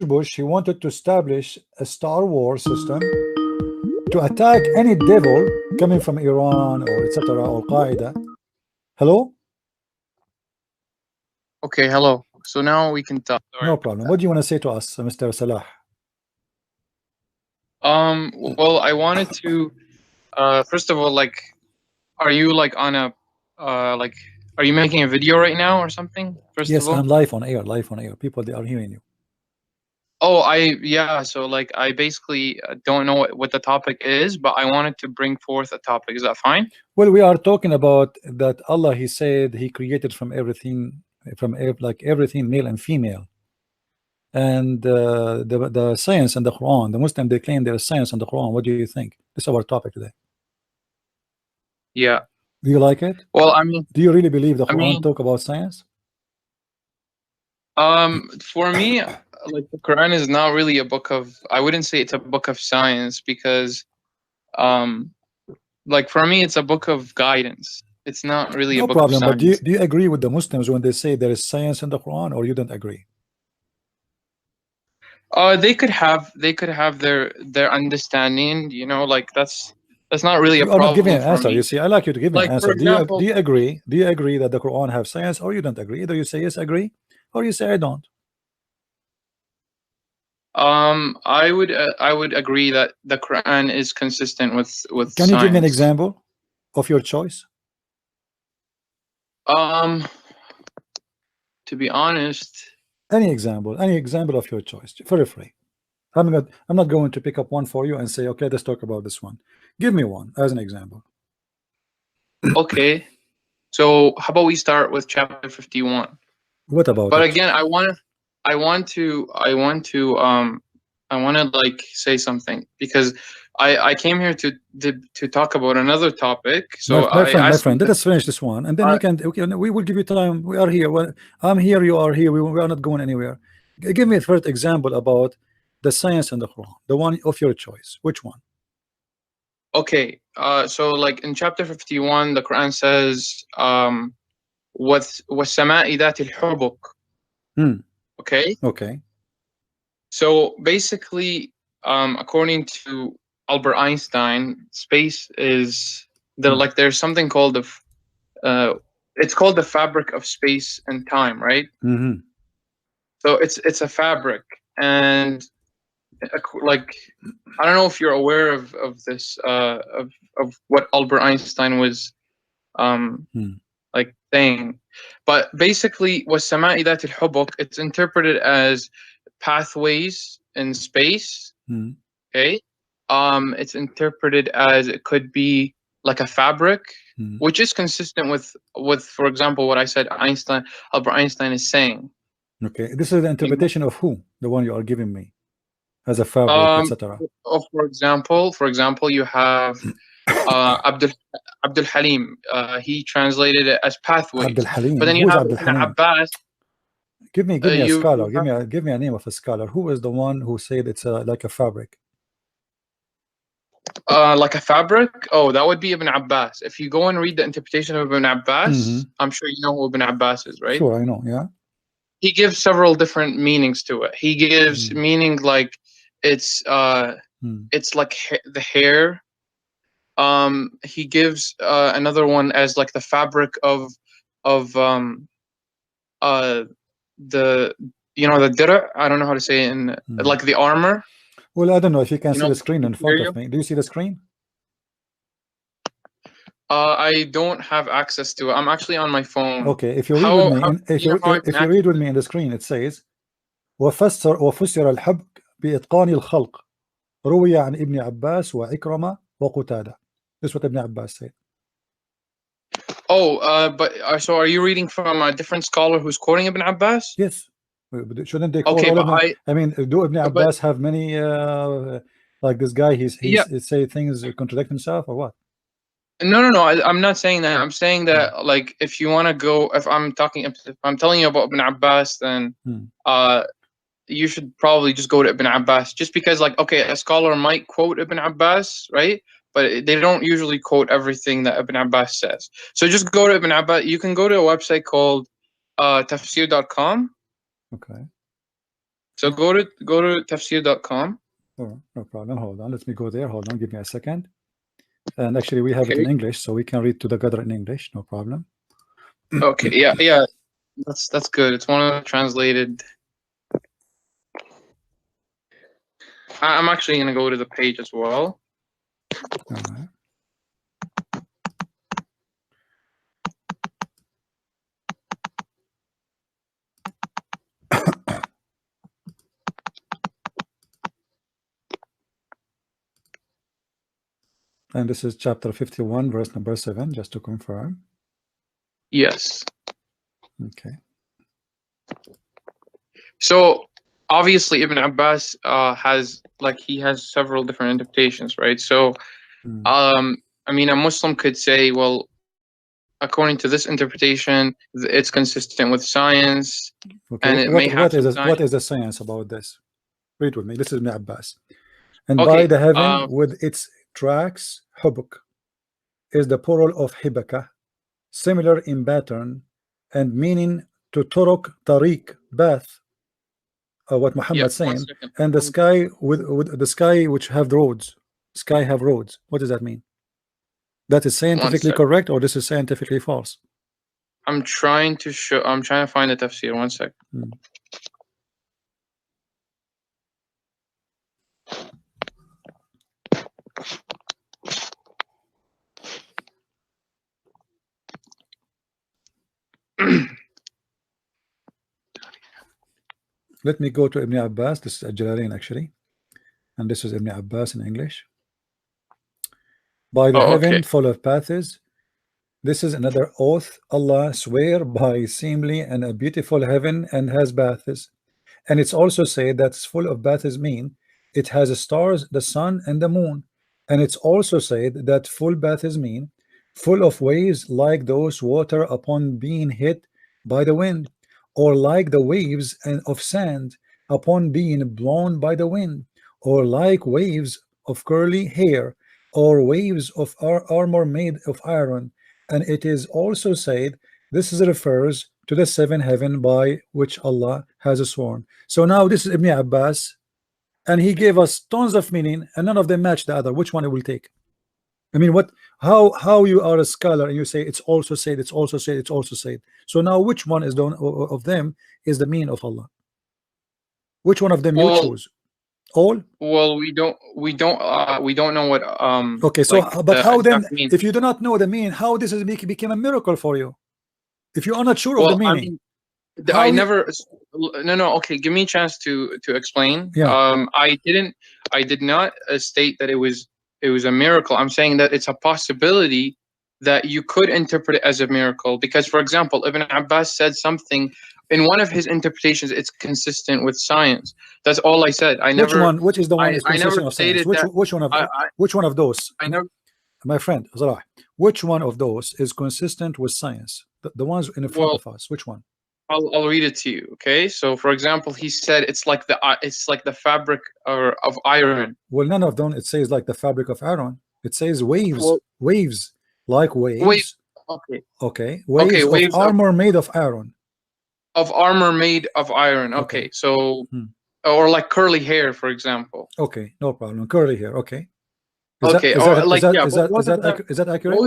Bush, he wanted to establish a Star Wars system to attack any devil coming from Iran or etc. or Qaeda. Hello? Okay, hello. So now we can talk. Sorry. No problem. What do you want to say to us, Mr. Salah? Well, I wanted to, first of all, like, are you like on a, like, are you making a video right now or something? First Yes, of all, I'm live on air. Live on air. People, they are hearing you. oh, yeah. So like, I basically don't know what the topic is, but I wanted to bring forth a topic. Is that fine? Well, we are talking about that Allah, he said he created from everything, like everything, male and female. And the science and the Quran, the Muslim, they claim there is science in the Quran. What do you think? This is our topic today. Yeah. Do you like it? Well, I mean, do you really believe the Quran talk about science? For me, like, the Quran is not really a book of, I wouldn't say it's a book of science, because like, for me, it's a book of guidance. It's not really a book of science. But do you agree with the Muslims when they say there is science in the Quran, or you don't agree? They could have their understanding, you know, like, that's not really a problem. You are not giving an answer. Me. You see, I like you to give me like, an answer. Example, do you agree? Do you agree that the Quran have science, or you don't agree? Either you say yes, agree, or you say I don't. I would agree that the Quran is consistent with Can you science. give me an example of your choice? To be honest, any example of your choice, very free. I'm not going to pick up one for you and say, okay, let's talk about this one. Give me one as an example. Okay, so how about we start with chapter 51? What about but it? Again, I want to like say something, because I came here to talk about another topic. So my friend, let us finish this one, and then we will give you time. We are here. Well, I'm here, you are here. We are not going anywhere. Give me a first example about the science in the Quran, the one of your choice. Which one? Okay, so like in chapter 51, the Quran says, وَالسَّمَاءِ ذَاتِ الْحُبُكِ. Okay. So basically, according to Albert Einstein, space is like, there's something called it's called the fabric of space and time, right? So it's a fabric, and like, I don't know if you're aware of this, of what Albert Einstein was like saying, but basically, وَالسَّمَاءِ ذَاتِ الْحُبُكِ, it's interpreted as pathways in space. Okay, it's interpreted as, it could be like a fabric, which is consistent with, for example, what I said Albert Einstein is saying. Okay, this is the interpretation of who? The one you are giving me as a fabric, etc. For example, you have Abdul Halim. He translated it as pathways. Abdul Halim. But then you have Ibn Abbas. Give me a scholar. Give me a name of a scholar. Who is the one who said it's like a fabric? Like a fabric? Oh, that would be Ibn Abbas. If you go and read the interpretation of Ibn Abbas, I'm sure you know who Ibn Abbas is, right? Sure, I know. Yeah. He gives several different meanings to it. He gives meaning like it's like the hair. He gives another one as like the fabric of the, you know, the dir'a. I don't know how to say it in like the armor. Well, I don't know if you can see the screen in front of me. Do you see the screen? I don't have access to it. I'm actually on my phone. Okay, if you read with me, if you read with me in the screen, it says وفسر الحبك بإتقان الخلق روي عن ابن عباس وعكرمة وقتادة. This is what Ibn Abbas said. Oh, but so are you reading from a different scholar who's quoting Ibn Abbas? Yes. Shouldn't they quote all of them? I mean, do Ibn Abbas have many like this guy? He's say things contradict himself or what? No. I'm not saying that. I'm saying that, like, if you want to go, if I'm telling you about Ibn Abbas, then you should probably just go to Ibn Abbas, just because, like, okay, a scholar might quote Ibn Abbas, right? But they don't usually quote everything that Ibn Abbas says. So just go to Ibn Abbas. You can go to a website called tafsir.com. Okay. So go to tafsir.com. Oh, no problem. Hold on. Let me go there. Hold on. Give me a second. And actually, we have it in English, so we can read to the Qadr in English. No problem. Okay. Yeah. That's good. It's one of the translated. I'm actually gonna go to the page as well. All right. And this is chapter 51, verse number 7, just to confirm. Yes. Okay. So obviously Ibn Abbas has several different interpretations, right? So I mean, a Muslim could say, well, according to this interpretation, it's consistent with science, Okay. and it may have what is the science about this? Read with me. This is Ibn Abbas. And Okay, by the heaven with its tracks, hubuk is the plural of hibaka, similar in pattern and meaning to turuk, tariq, path, what Muhammad saying, and the sky with the sky which have roads. Sky have roads. What does that mean? That is scientifically correct, or this is scientifically false? I'm trying to find the tafsir. 1 sec. Let me go to Ibn Abbas. This is Jalalain actually, and this is Ibn Abbas in English. By the heaven full of paths, this is another oath. Allah swear by seemly and a beautiful heaven and has baths. And it's also said that's full of baths mean it has stars, the sun and the moon. And it's also said that full baths mean full of waves like those water upon being hit by the wind, or like the waves of sand upon being blown by the wind, or like waves of curly hair, or waves of armor made of iron. And it is also said this refers to the 7 heaven by which Allah has sworn. So now this is Ibn Abbas, and he gave us tons of meaning, and none of them match the other. Which one it will take? I mean, what? How you are a scholar and you say it's also said, it's also said, it's also said. So now, which one is of them is the meaning of Allah? Which one of them you choose? All? Well, we don't know what okay, so like but how then if you do not know the meaning, how this is became a miracle for you if you are not sure of the meaning? I mean, no, okay, give me a chance to explain. I did not state that it was a miracle. I'm saying that it's a possibility that you could interpret it as a miracle, because for example, Ibn Abbas said something in one of his interpretations, it's consistent with science. That's all I said. Which is the one is consistent with science? Which one of those? I never, my friend Salah, which one of those is consistent with science? The ones in front of us. Which one? I'll read it to you. Okay, so for example, he said it's like the fabric of iron. Well, none of them. It says like the fabric of iron. It says waves, waves like waves. Okay, waves of armor made of iron. Of armor made of iron. Okay, so or like curly hair, for example. Okay, no problem. Curly hair. Okay. Is that accurate?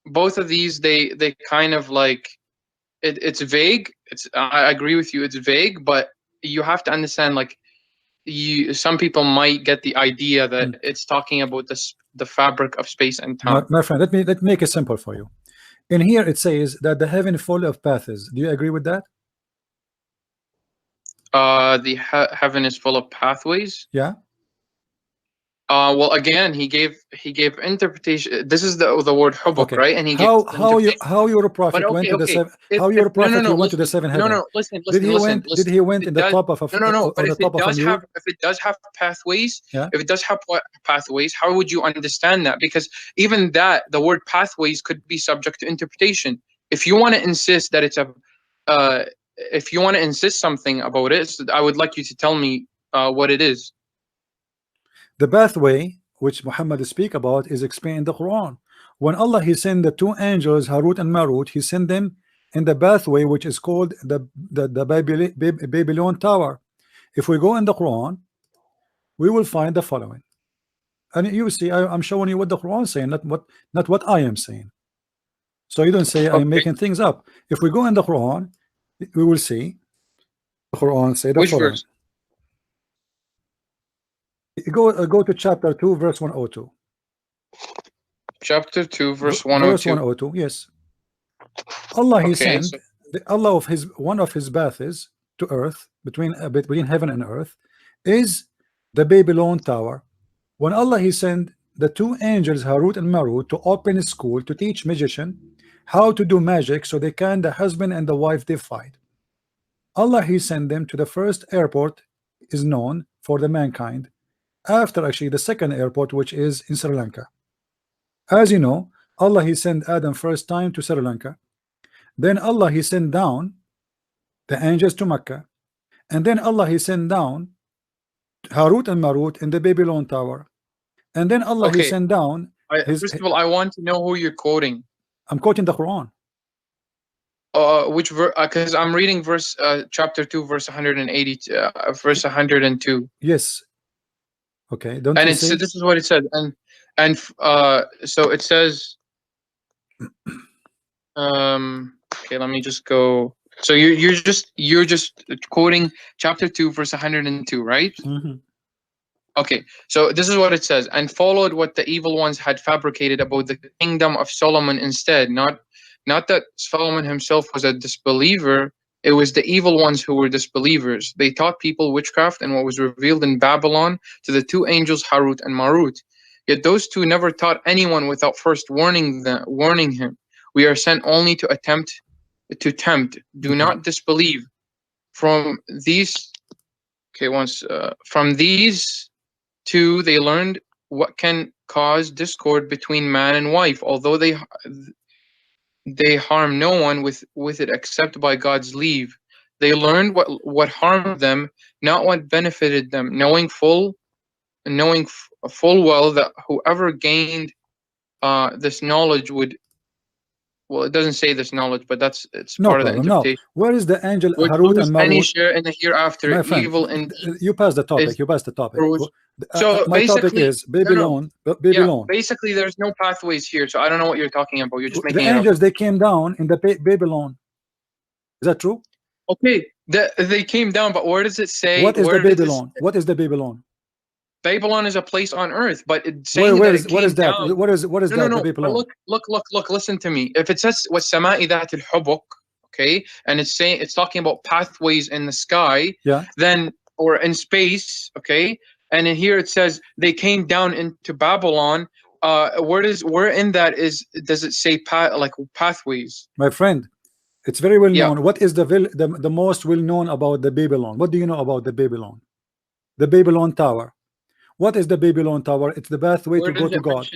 Both of these, they kind of like. It's vague. I agree with you. It's vague, but you have to understand. Like, some people might get the idea that it's talking about the fabric of space and time. My friend, let me make it simple for you. In here, it says that the heaven full of paths. Do you agree with that? The heaven is full of pathways. Yeah. Well, again, he gave interpretation. This is the word hubuk, right? And he how your prophet went to the 7? How your prophet went to the 7 heaven? No, listen. Did he went in the top of a but if it does have pathways, if it does have pathways, how would you understand that? Because even that, the word pathways could be subject to interpretation. If you want to insist that it's if you want to insist something about it, I would like you to tell me what it is. The pathway which Muhammad speak about is explained in the Qur'an. When Allah he sent the 2 angels Harut and Marut, he sent them in the pathway which is called the Babylon Tower, If we go in the Quran, we will find the following. And you see, I'm showing you what the Quran is saying, not what I am saying. So you don't say I'm making things up. If we go in the Quran, we will see the Quran say the Which following. verse? Go to chapter 2, verse 102. Chapter 2, verse 102. Verse 102, yes. Allah, he Okay, sent Allah of his one of his baths to earth, between heaven and earth, is the Babylon tower. When Allah he sent the two angels Harut and Marut to open a school to teach magician how to do magic, so they can the husband and the wife they fight. Allah he sent them to the first airport is known for the mankind, after actually the second airport, which is in Sri Lanka. As you know, Allah he sent Adam first time to Sri Lanka, then Allah he sent down the angels to Mecca, and then Allah he sent down Harut and Marut in the Babylon tower, and then Allah he sent down first of all, I want to know who you're quoting. I'm quoting the Quran. Which verse? Because I'm reading verse chapter 2, verse 180, verse 102. Yes. Okay. Don't and you it's see? this is what it says, and so it says. Okay, let me just go. So you're just quoting chapter 2, verse 102, right? Mm-hmm. Okay, so this is what it says: and followed what the evil ones had fabricated about the kingdom of Solomon instead. Not that Solomon himself was a disbeliever. It was the evil ones who were disbelievers. They taught people witchcraft and what was revealed in Babylon to the two angels Harut and Marut. Yet those two never taught anyone without first warning him. We are sent only to tempt. Do not disbelieve. From these, from these two, they learned what can cause discord between man and wife, although they harm no one with it except by God's leave. They learned what harmed them, not what benefited them, knowing full well that whoever gained this knowledge would. Well, it doesn't say this knowledge, but it's part of the interpretation. No. Where is the angel Harut and Marut? Any share in the hereafter, my friend, evil and you passed the topic. You passed the topic. So my topic is Babylon. Babylon. Yeah, basically, there's no pathways here, so I don't know what you're talking about. You're just making the angels. They came down in the Babylon. Is that true? Okay, they came down, but where does it say? What is the Babylon? What is the Babylon? Babylon is a place on earth, but it's saying what is that? Down, what is that? No. Babylon? Look. Listen to me. If it says وَالسَّمَاءِ ذَاتِ الْحُبُكِ, okay, and it's talking about pathways in the sky, then or in space, okay, and in here it says they came down into Babylon. Where in that does it say pathways? My friend, it's very well known. What is the most well known about the Babylon? What do you know about the Babylon? The Babylon Tower. What is the Babylon Tower? It's the pathway to go to God.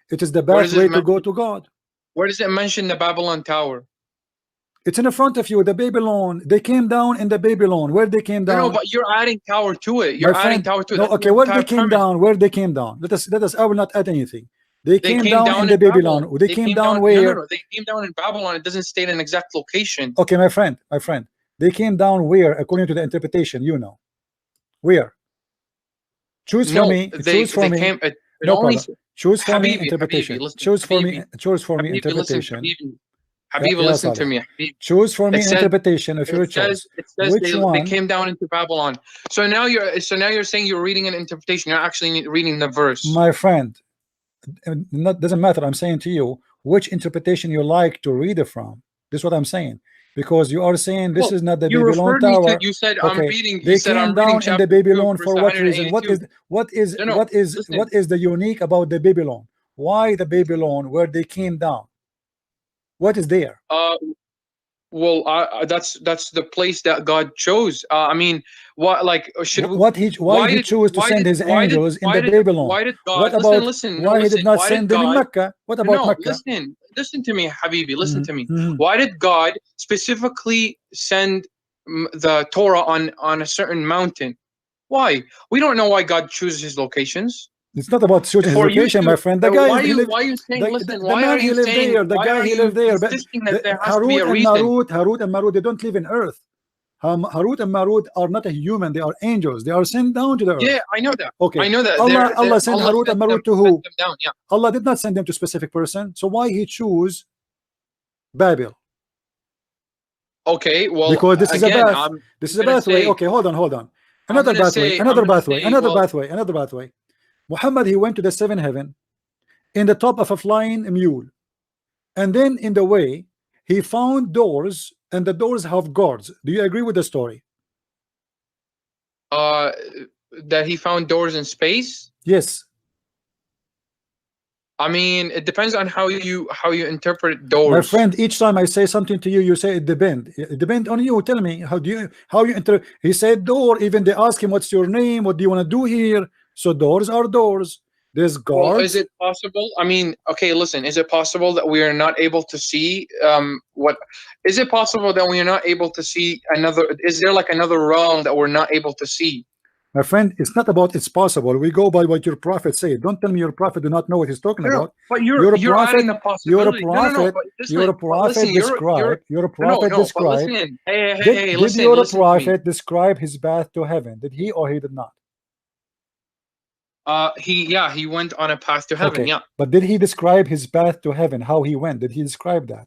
It is the pathway to go to God. Where does it mention the Babylon Tower? It's in front of you. The Babylon. They came down in the Babylon. Where they came down? No, but you're adding tower to it. You're adding tower to it. No, okay, where they came down? Where they came down? Let us. I will not add anything. They came down in the Babylon. They came down where? No, they came down in Babylon. It doesn't state an exact location. Okay, my friend. They came down where, according to the interpretation? You know, where? Choose for me. Choose for me. No problem. Choose for me interpretation. Choose for me interpretation. Habibi, listen to me. Choose for me interpretation of your choice. Which one? They came down into Babylon. So now you're saying you're reading an interpretation. You're actually reading the verse. My friend, it doesn't matter. I'm saying to you which interpretation you like to read it from. This is what I'm saying. Because you are saying this is not the Babylon Tower. You said I'm reading. They came down in the Babylon for what reason? What is the unique about the Babylon? Why the Babylon where they came down? What is there? That's the place that God chose. I mean, what why he chose to send his angels in the Babylon? Why did God? What about why he did not send them in Mecca? What about Mecca? Listen to me, Habibi. Listen to me. Why did God specifically send the Torah on a certain mountain? Why? We don't know why God chooses his locations. It's not about choosing his location, my friend. The guy why are you saying? Listen, why are you saying? The guy he lived there. Harut and Marut, they don't live in earth. Harut and Marut are not a human, they are angels, they are sent down to the earth. Yeah, I know that. Okay, I know that. Allah sent Harut and Marut to who? Them down, yeah. Allah did not send them to a specific person, so why he choose Babel? Okay, well, because this again, is a bath. This is a pathway. Okay, hold on. Another pathway. Another pathway. Muhammad, he went to the seventh heaven in the top of a flying mule, and then in the way he found doors, and the doors have guards. Do you agree with the story? That he found doors in space? Yes. I mean, it depends on how you interpret doors. My friend, each time I say something to you, you say it depends. It depends on you. Tell me, how you interpret? He said door. Even they ask him, what's your name? What do you want to do here? So doors are doors. There's guards. Well, is it possible? I mean, okay, listen. Is it possible that we are not able to see what? Is it possible that we are not able to see another? Is there like another realm that we're not able to see? My friend, it's not about it's possible. We go by what your prophet said. Don't tell me your prophet do not know what he's talking about. But you're a prophet. Adding the possibility. You're a prophet. You're a prophet described. Hey, listen. Did your prophet describe his path to heaven? Did he or he did not? He went on a path to heaven. Okay. Yeah. But did he describe his path to heaven? How he went? Did he describe that?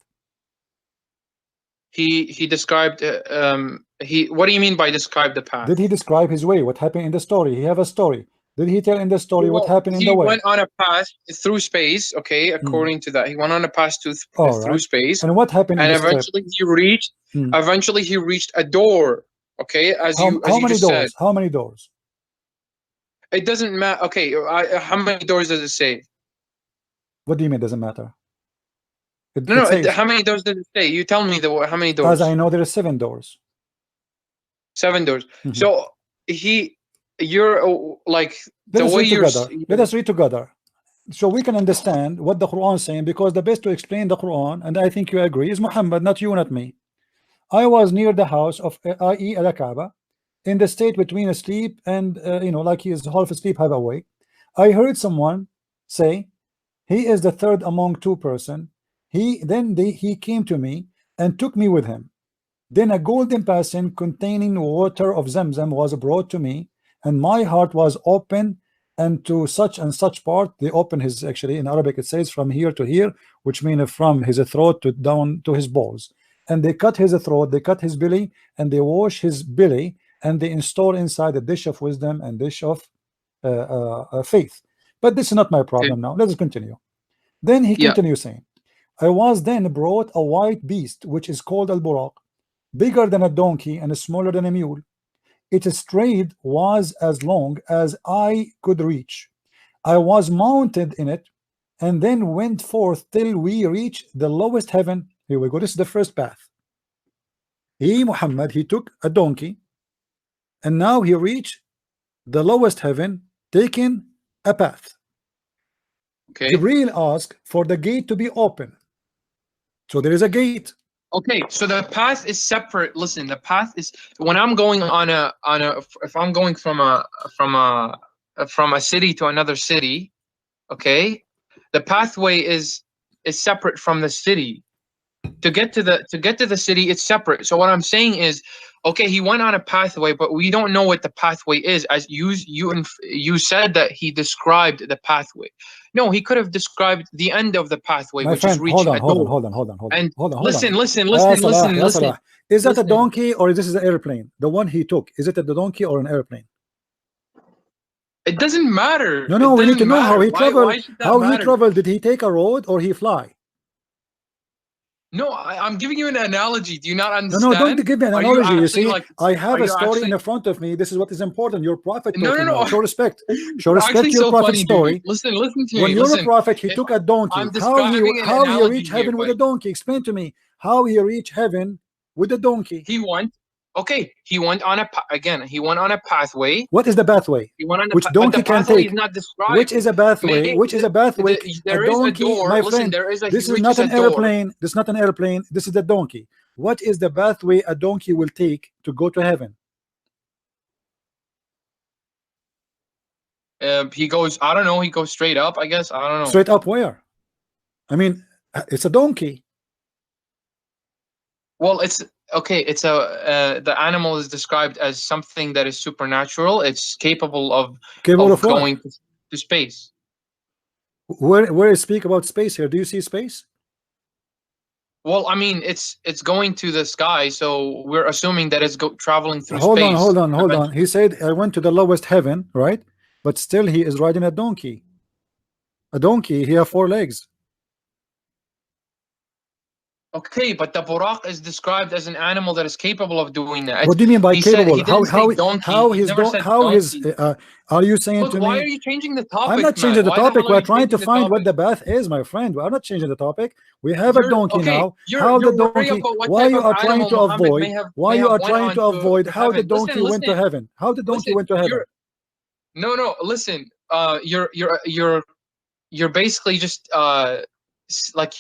He described what do you mean by describe the path? Did he describe his way? What happened in the story? He have a story. Did he tell in the story what happened in the way? He went on a path through space. Okay, according to that, he went on a path through space. And what happened? And eventually he reached. Eventually he reached a door. Okay, how many doors? How many doors? It doesn't matter. Okay, how many doors does it say? What do you mean? Doesn't matter. No, how many doors does it say? You tell me how many doors. As I know, there are 7 doors. 7 doors. So you're like the way you're. Let us read together, so we can understand what the Quran is saying. Because the best to explain the Quran, and I think you agree, is Muhammad, not you, not me. I was near the house of i.e. al-Kaaba, in the state between asleep and like he is half asleep, half awake. I heard someone say, "He is the third among 2 persons." He came to me and took me with him. Then a golden basin containing water of Zamzam was brought to me, and my heart was open, and to such and such part. They open his, actually in Arabic it says from here to here, which means from his throat to down to his balls. And they cut his throat, they cut his belly, and they wash his belly, and they install inside a dish of wisdom and dish of faith. But this is not my problem now. Let us continue. Then he continues saying, I was then brought a white beast, which is called al-Buraq, bigger than a donkey and smaller than a mule. Its stride was as long as I could reach. I was mounted in it, and then went forth till we reached the lowest heaven. Here we go. This is the first path. Muhammad, he took a donkey, and now he reached the lowest heaven, taking a path. Okay. Jibreel asked for the gate to be open. So there is a gate. Okay, so the path is separate. Listen, the path is when I'm going if I'm going from a city to another city, okay, the pathway is separate from the city. To get to the city, it's separate. So what I'm saying is, okay, he went on a pathway, but we don't know what the pathway is. As you said that he described the pathway. No, he could have described the end of the pathway, which is reaching a door. Hold on. Listen. Is that a donkey or is this an airplane? The one he took, is it a donkey or an airplane? It doesn't matter. No, we need to know how he traveled. How he traveled? Did he take a road or he fly? No, I'm giving you an analogy. Do you not understand? No, don't give me an analogy. You see, I have a story in front of me. This is what is important. Your prophet. No. Show respect. Show respect to your prophet's story. Listen to me. When you're a prophet, he took a donkey. How he reached heaven with a donkey? Explain to me how he reached heaven with a donkey. He went on a pathway. What is the pathway? Which donkey can take? Which is a pathway? Which is a pathway? There is a door. My friend, this is not an airplane. This is not an airplane. This is a donkey. What is the pathway a donkey will take to go to heaven? He goes, I don't know. He goes straight up, I guess. I don't know. Straight up where? I mean, it's a donkey. Well, it's okay, it's a the animal is described as something that is supernatural. It's capable of what? going to space. Where is speak about space here? Do you see space? Well, I mean, it's going to the sky, so we're assuming that it's traveling through Hold on, space. hold on, hold on. He said, I went to the lowest heaven, right? But still he is riding a donkey. A donkey, he have 4 legs. Okay, but the buraq is described as an animal that is capable of doing that. What do you mean by He said capable? he didn't say donkey. How He his never don said how his donkey. are you saying Look, to why me? are you changing the topic, I'm not changing man? the Why the topic. hell are We're you trying to changing the find what topic? the bath is, my friend. We're not changing the topic. We have a donkey Okay, now. you're How the worried donkey? about what Why type you of are trying animal to Muhammad avoid? Why may you have are went trying on to avoid to how the heaven. donkey went to heaven? How the donkey went to heaven? No, listen. You're basically just like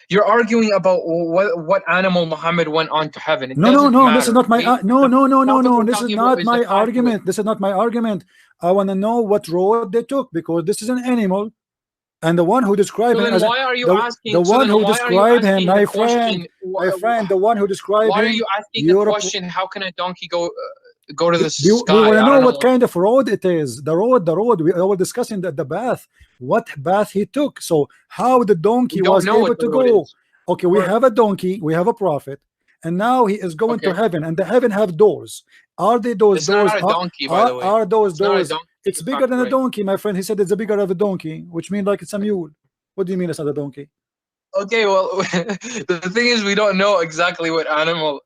you're arguing about what animal Muhammad went on to heaven. It No, no, doesn't no. This is matter. not my Okay? no, The no, no, no, topic no. we're This is talking about not is the my fact of it. argument. This is not my argument. I want to know what road they took, because this is an animal, and the one who described So him then as why are you the asking? So one then who why are you described him, asking the my question? friend, the one who described Why are him, you asking the Europe. question? How can a donkey go to the We want sky? to I know don't what know. kind of road it is. The road. We were discussing the bath, what bath he took. So how the donkey We don't was know able what the to road go. is. Okay, we have a donkey, we have a prophet, and now he is going to Okay. heaven, and the heaven have doors. Are they those It's doors? not a donkey, by the way. Are those It's not a doors? donkey. It's It's bigger not than a correct. donkey, my friend. He said it's a bigger of a donkey, which means like it's a mule. What do you mean it's not a donkey? Okay, well, the thing is, we don't know exactly what animal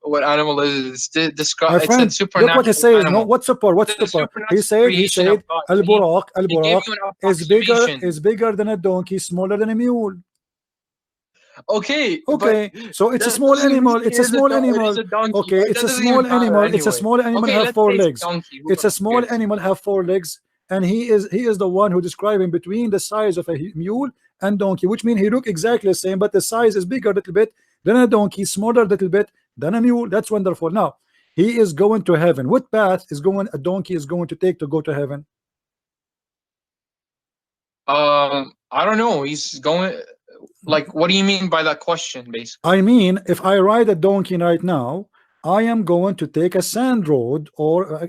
is. It's My it's a friend, look what he supernatural says. No, animal. what's super? What's It's a super? supernatural He creation of said, God. al buraq, He gave you an approximation. is bigger than a donkey, smaller than a mule. Okay, Okay, so it's a that small doesn't mean animal. It's a small it is animal. a donkey, Okay, right? it's That a doesn't even small matter animal. It's a anyway. small animal Okay, have let's 4 say it's a legs. donkey. It's a small Cares? animal have 4 legs, and he is the one who described him between the size of a mule and donkey, which means he look exactly the same, but the size is bigger a little bit than a donkey, smaller a little bit than a mule. That's wonderful. Now he is going to heaven. What path is going a donkey is going to take to go to heaven? I don't know. He's going. Like, what do you mean by that question, basically? I mean, if I ride a donkey right now, I am going to take a sand road, or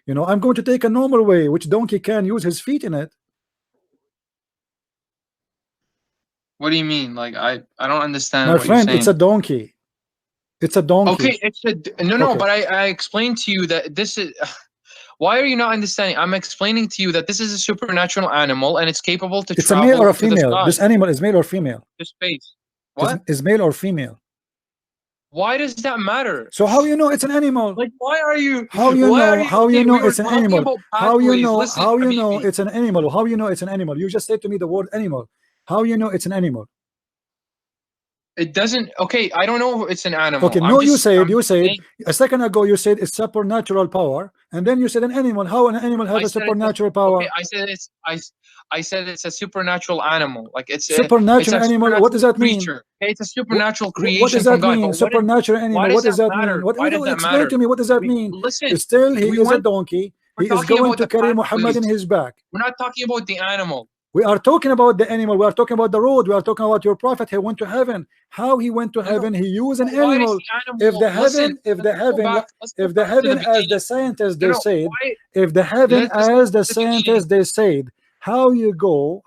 I'm going to take a normal way, which donkey can use his feet in it. What do you mean? Like, I don't understand My what you're friend, it's a saying. donkey. It's a donkey. Okay, it's no, Okay. but I explained to you that this is. Why are you not understanding? I'm explaining to you that this is a supernatural animal and it's capable to It's a male or travel a to the female. sky, This animal is male or female? to space. What? Is male or female? Why does that matter? So how you know it's an animal? Like, why are you? How you Why are know? you? How you Okay, know we were it's an talking animal? about How you pathways. know? Listen, How you know Habibi. it's an animal? How you know it's an animal? You just said to me the word animal. How you know it's an animal? It doesn't. Okay, I don't know if it's an animal. Okay, no, you said a second ago, you said it's supernatural power, and then you said an animal. How an animal have a supernatural power? Okay, I said it's a supernatural animal. Like it's supernatural a animal. What does that mean? creature. Okay, it's a supernatural creation what does that from God. mean? Supernatural animal. What does that mean? Why does that Explain matter? to me. What does that mean? Listen, Still, he is a donkey. He is going to carry Muhammad in his back. We're not talking about the animal. We are talking about the animal. We are talking about the road. We are talking about your prophet. He went to heaven. How he went to heaven? He used an animal. If the heaven, as the scientists they said, if the heaven as the scientists they said, how you go?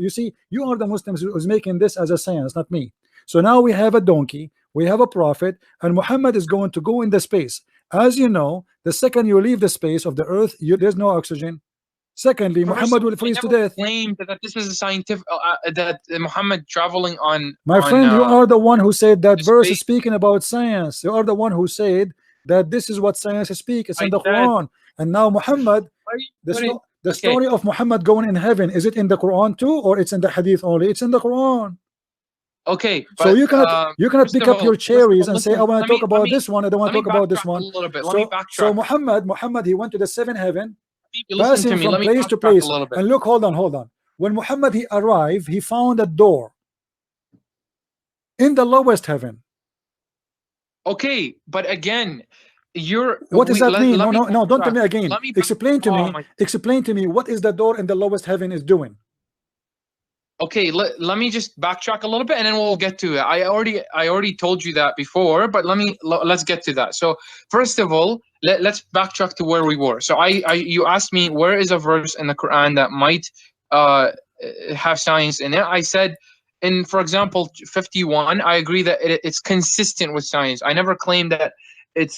You see, you are the Muslims who's making this as a science, not me. So now we have a donkey, we have a prophet, and Muhammad is going to go in the space. As you know, the second you leave the space of the earth, there's no oxygen. Secondly, Muhammad will freeze to death. Claimed that this is a scientific that Muhammad traveling on. My friend, you are the one who said that verse is speaking about science. You are the one who said that this is what science speaks. It's in the Quran. And now Muhammad, the story of Muhammad going in heaven, is it in the Quran too, or it's in the Hadith only? It's in the Quran. Okay, but, so you cannot pick up your cherries and say, I want to talk about this one, I don't want to talk about this one. So Muhammad, he went to the seventh heaven, passing from place to place. And look, hold on. When Muhammad he arrived, he found a door in the lowest heaven. Okay, but again, what does that mean? No, don't tell me again. Explain to me what is the door in the lowest heaven is doing. Okay, let me just backtrack a little bit and then we'll get to it. I already told you that before, but let's get to that. So first of all, let's backtrack to where we were. So you asked me where is a verse in the Quran that might have science in it. I said in, for example, 51, I agree that it's consistent with science. I never claimed that it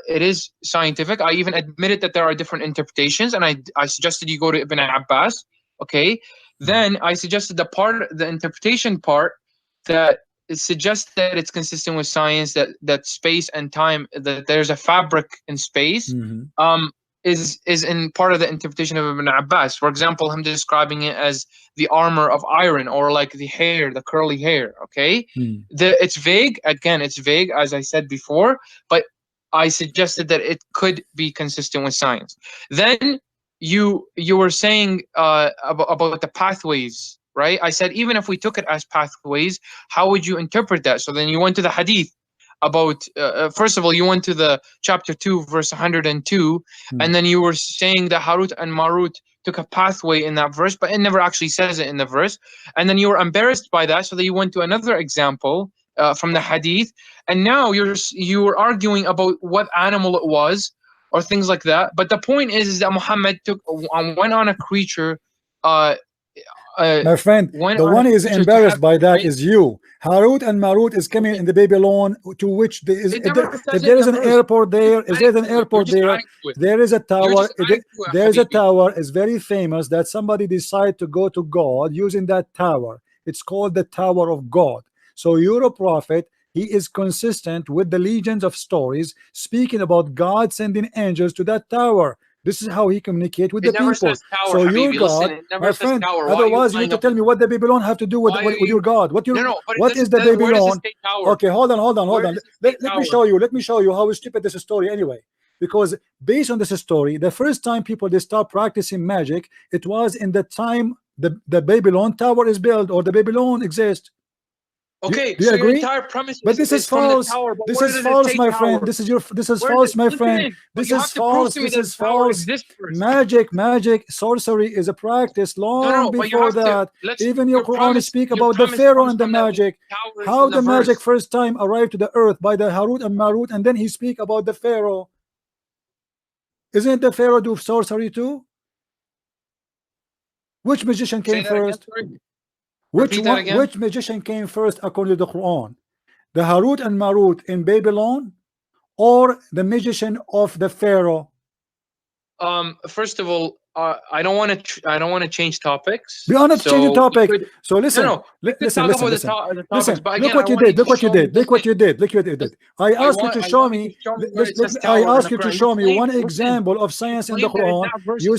is scientific. I even admitted that there are different interpretations, and I suggested you go to Ibn Abbas. Okay. Then I suggested the interpretation part that it suggests that it's consistent with science, that space and time, that there's a fabric in space, is in part of the interpretation of Ibn Abbas. For example, him describing it as the armor of iron, or like the hair, the curly hair. Okay, it's vague. Again, it's vague, as I said before, but I suggested that it could be consistent with science. Then you were saying about the pathways, right? I said even if we took it as pathways, how would you interpret that? So then you went to the hadith about first of all, you went to the chapter 2 verse 102, and then you were saying that Harut and Marut took a pathway in that verse, but it never actually says it in the verse. And then you were embarrassed by that, so that you went to another example from the hadith, and now you were arguing about what animal it was, or things like that. But the point is that Muhammad went on a creature. My friend, the one is embarrassed by that is you. Harut and Marut is coming in the Babylon, to which there is, if there is an airport there, if there's an airport there, there is a tower. There is a tower, is very famous, that somebody decided to go to God using that tower. It's called the Tower of God. So you're a prophet. He is consistent with the legions of stories speaking about God sending angels to that tower. This is how he communicates with the people. Tower, so your God, my friend, otherwise you need to tell me what the Babylon have to do with your God. What is the Babylon? Okay, hold on. Let me show you how stupid this story anyway. Because based on this story, the first time people they start practicing magic, it was in the time the Babylon tower is built, or the Babylon exists. Okay, do you agree? Your entire premise but this is false. This is false, my friend. This is false, my friend. This is false. This is false. Magic, sorcery is a practice long before that. Even your Quran speak about the Pharaoh and the magic. How the magic first time arrived to the earth by the Harut and Marut, and then he speak about the Pharaoh. Isn't the Pharaoh do sorcery too? Which magician came first? Which magician came first according to the Quran? The Harut and Marut in Babylon, or the magician of the Pharaoh? First of all, I don't want to change topics. We are not changing topic. So listen, listen. Look what you did. I asked you to show me. I asked you to show me one example of science in the Quran. You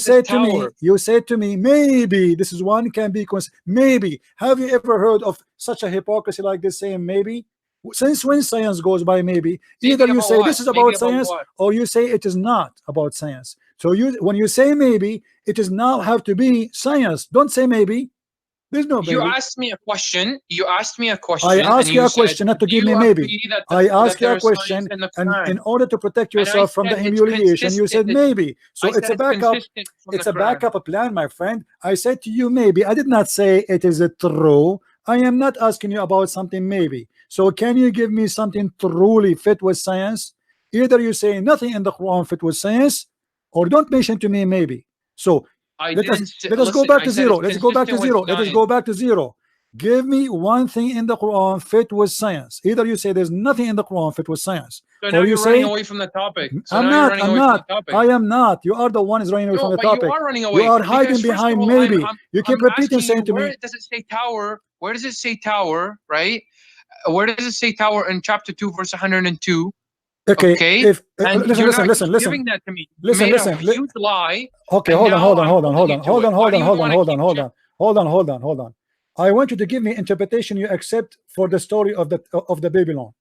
said to me, maybe this is one can be maybe. Have you ever heard of such a hypocrisy like this, saying maybe? Since when science goes by maybe? Either you say this is about science, or you say it is not about science. So when you say maybe, it does now have to be science. Don't say maybe. There's no maybe. You asked me a question. I asked you a question, not to give me maybe. I asked you a question, and in order to protect yourself from the humiliation, you said maybe. So it's a backup. It's a backup plan, my friend. I said to you maybe. I did not say it is true. I am not asking you about something maybe. So can you give me something truly fit with science? Either you say nothing in the Quran fit with science, or don't mention to me maybe. So let us go back to zero. Let's go back to zero. Let us go back to zero. Give me one thing in the Quran fit with science. Either you say there's nothing in the Quran fit with science, so or you say running away from the topic. So I'm not. I am not. You are the one is running away from the topic. You are running away. You are hiding behind maybe. You keep repeating, saying to me. Where does it say tower? Where does it say tower? Right? Where does it say tower in chapter 2, verse 102? Okay. If listen. Giving that to me. Listen. Huge lie. Okay, hold on. I want you to give me interpretation you accept for the story of the Babylon.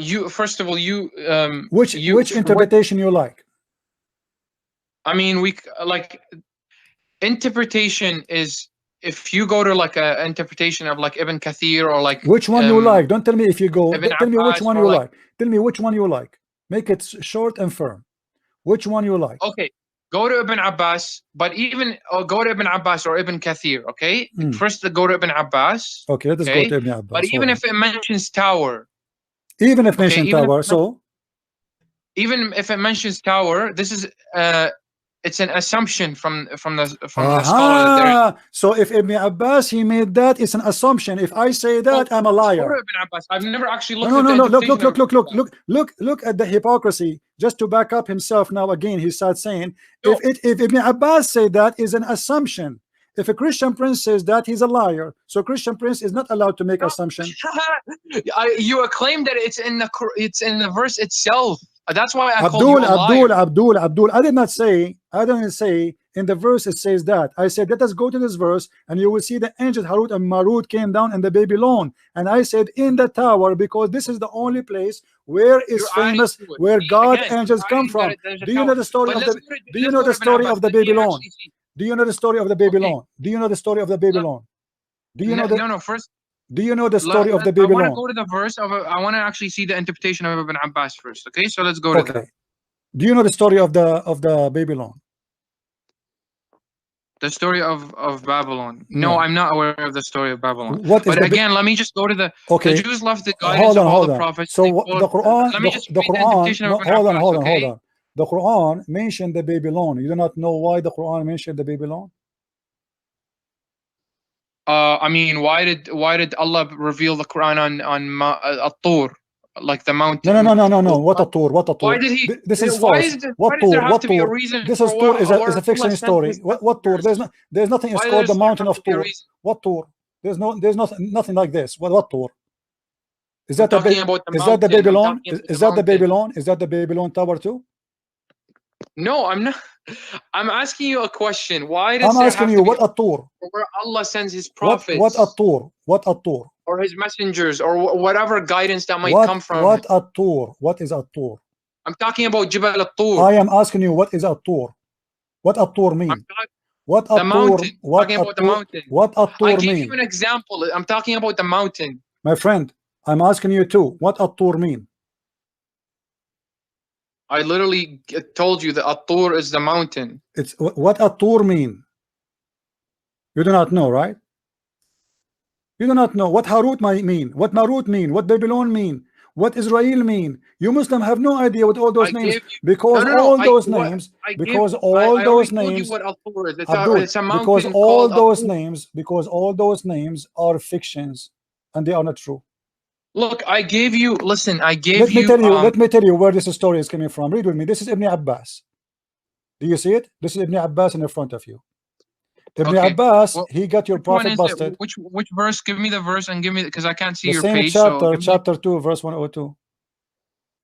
You first of all, which interpretation you like? I mean, we like interpretation is. If you go to like a interpretation of like Ibn Kathir, or like which one you like, don't tell me if you go. Tell me which one you like. Tell me which one you like. Make it short and firm. Which one you like? Okay, go to Ibn Abbas, but even go to Ibn Abbas or Ibn Kathir, okay? First, go to Ibn Abbas. Okay, let us go to Ibn Abbas. But even if it mentions tower, even if mentioned tower, so even if it mentions tower, this is it's an assumption from the scholar that so if Ibn Abbas he made that, it's an assumption. If I say that, I'm a liar. Ibn Abbas. I've never actually looked no, at no, the look at the hypocrisy. Just to back up himself now again, he starts saying if Ibn Abbas say that is an assumption. If a Christian prince says that, he's a liar. So Christian prince is not allowed to make assumption. You claim that it's in the verse itself. That's why I Abdul. I didn't say in the verse it says that. I said let us go to this verse and you will see the angels Harut and Marut came down in the Babylon. And I said in the tower, because this is the only place where is famous where God angels come from. Do you know the story of the Do you know the story of the Babylon? Do you know the story of the Babylon? Do you know the story of the Babylon? Do you know the first? Do you know the story of the Babylon? I want to go to the verse of I want to actually see the interpretation of Ibn Abbas first. Okay, so let's go to that. Do you know the story of the Babylon? The story of Babylon? No, I'm not aware of the story of Babylon. But again, let me just go to the Jews left the guidance of all the prophets. So the Quran, hold on. The Quran mentioned the Babylon. You do not know why the Quran mentioned the Babylon? I mean, why did Allah reveal the Quran on At-Tur, like the mountain? No. What At-Tur? Why did he? This is false. What Tur? This is Tur is a fiction story. What Tur? There's nothing. It's called the mountain of Tur. What Tur? There's nothing like this. What Tur? Is that the Babylon? Is that the Babylon? Is that the Babylon tower too? No, I'm not. I'm asking you a question. Why does I'm asking you what At-Tur? Where Allah sends His prophets? What At-Tur? What At-Tur? Or His messengers, or whatever guidance that might come from. What At-Tur? What is At-Tur? I'm talking about Jabal At-Tur. I am asking you what is At-Tur? What At-Tur mean? What the mountain. Talking about the mountain. What At-Tur mean? I gave you an example. I'm talking about the mountain. My friend, I'm asking you too. What At-Tur mean? I literally told you that At-Tur is the mountain. It's what At-Tur mean? You do not know, right? You do not know what Harut might mean, what Marut mean, what Babylon mean, what Israel mean. You Muslim have no idea what all those names, because all those names, because all those names, because all those names are fictions and they are not true. Look, I gave you. Listen, I gave you. Let me tell you where this story is coming from. Read with me. This is Ibn Abbas. Do you see it? This is Ibn Abbas in the front of you. Ibn Abbas, he got your prophet busted. Which verse? Give me the verse and give me, because I can't see your same page. Chapter, chapter 2, verse 102.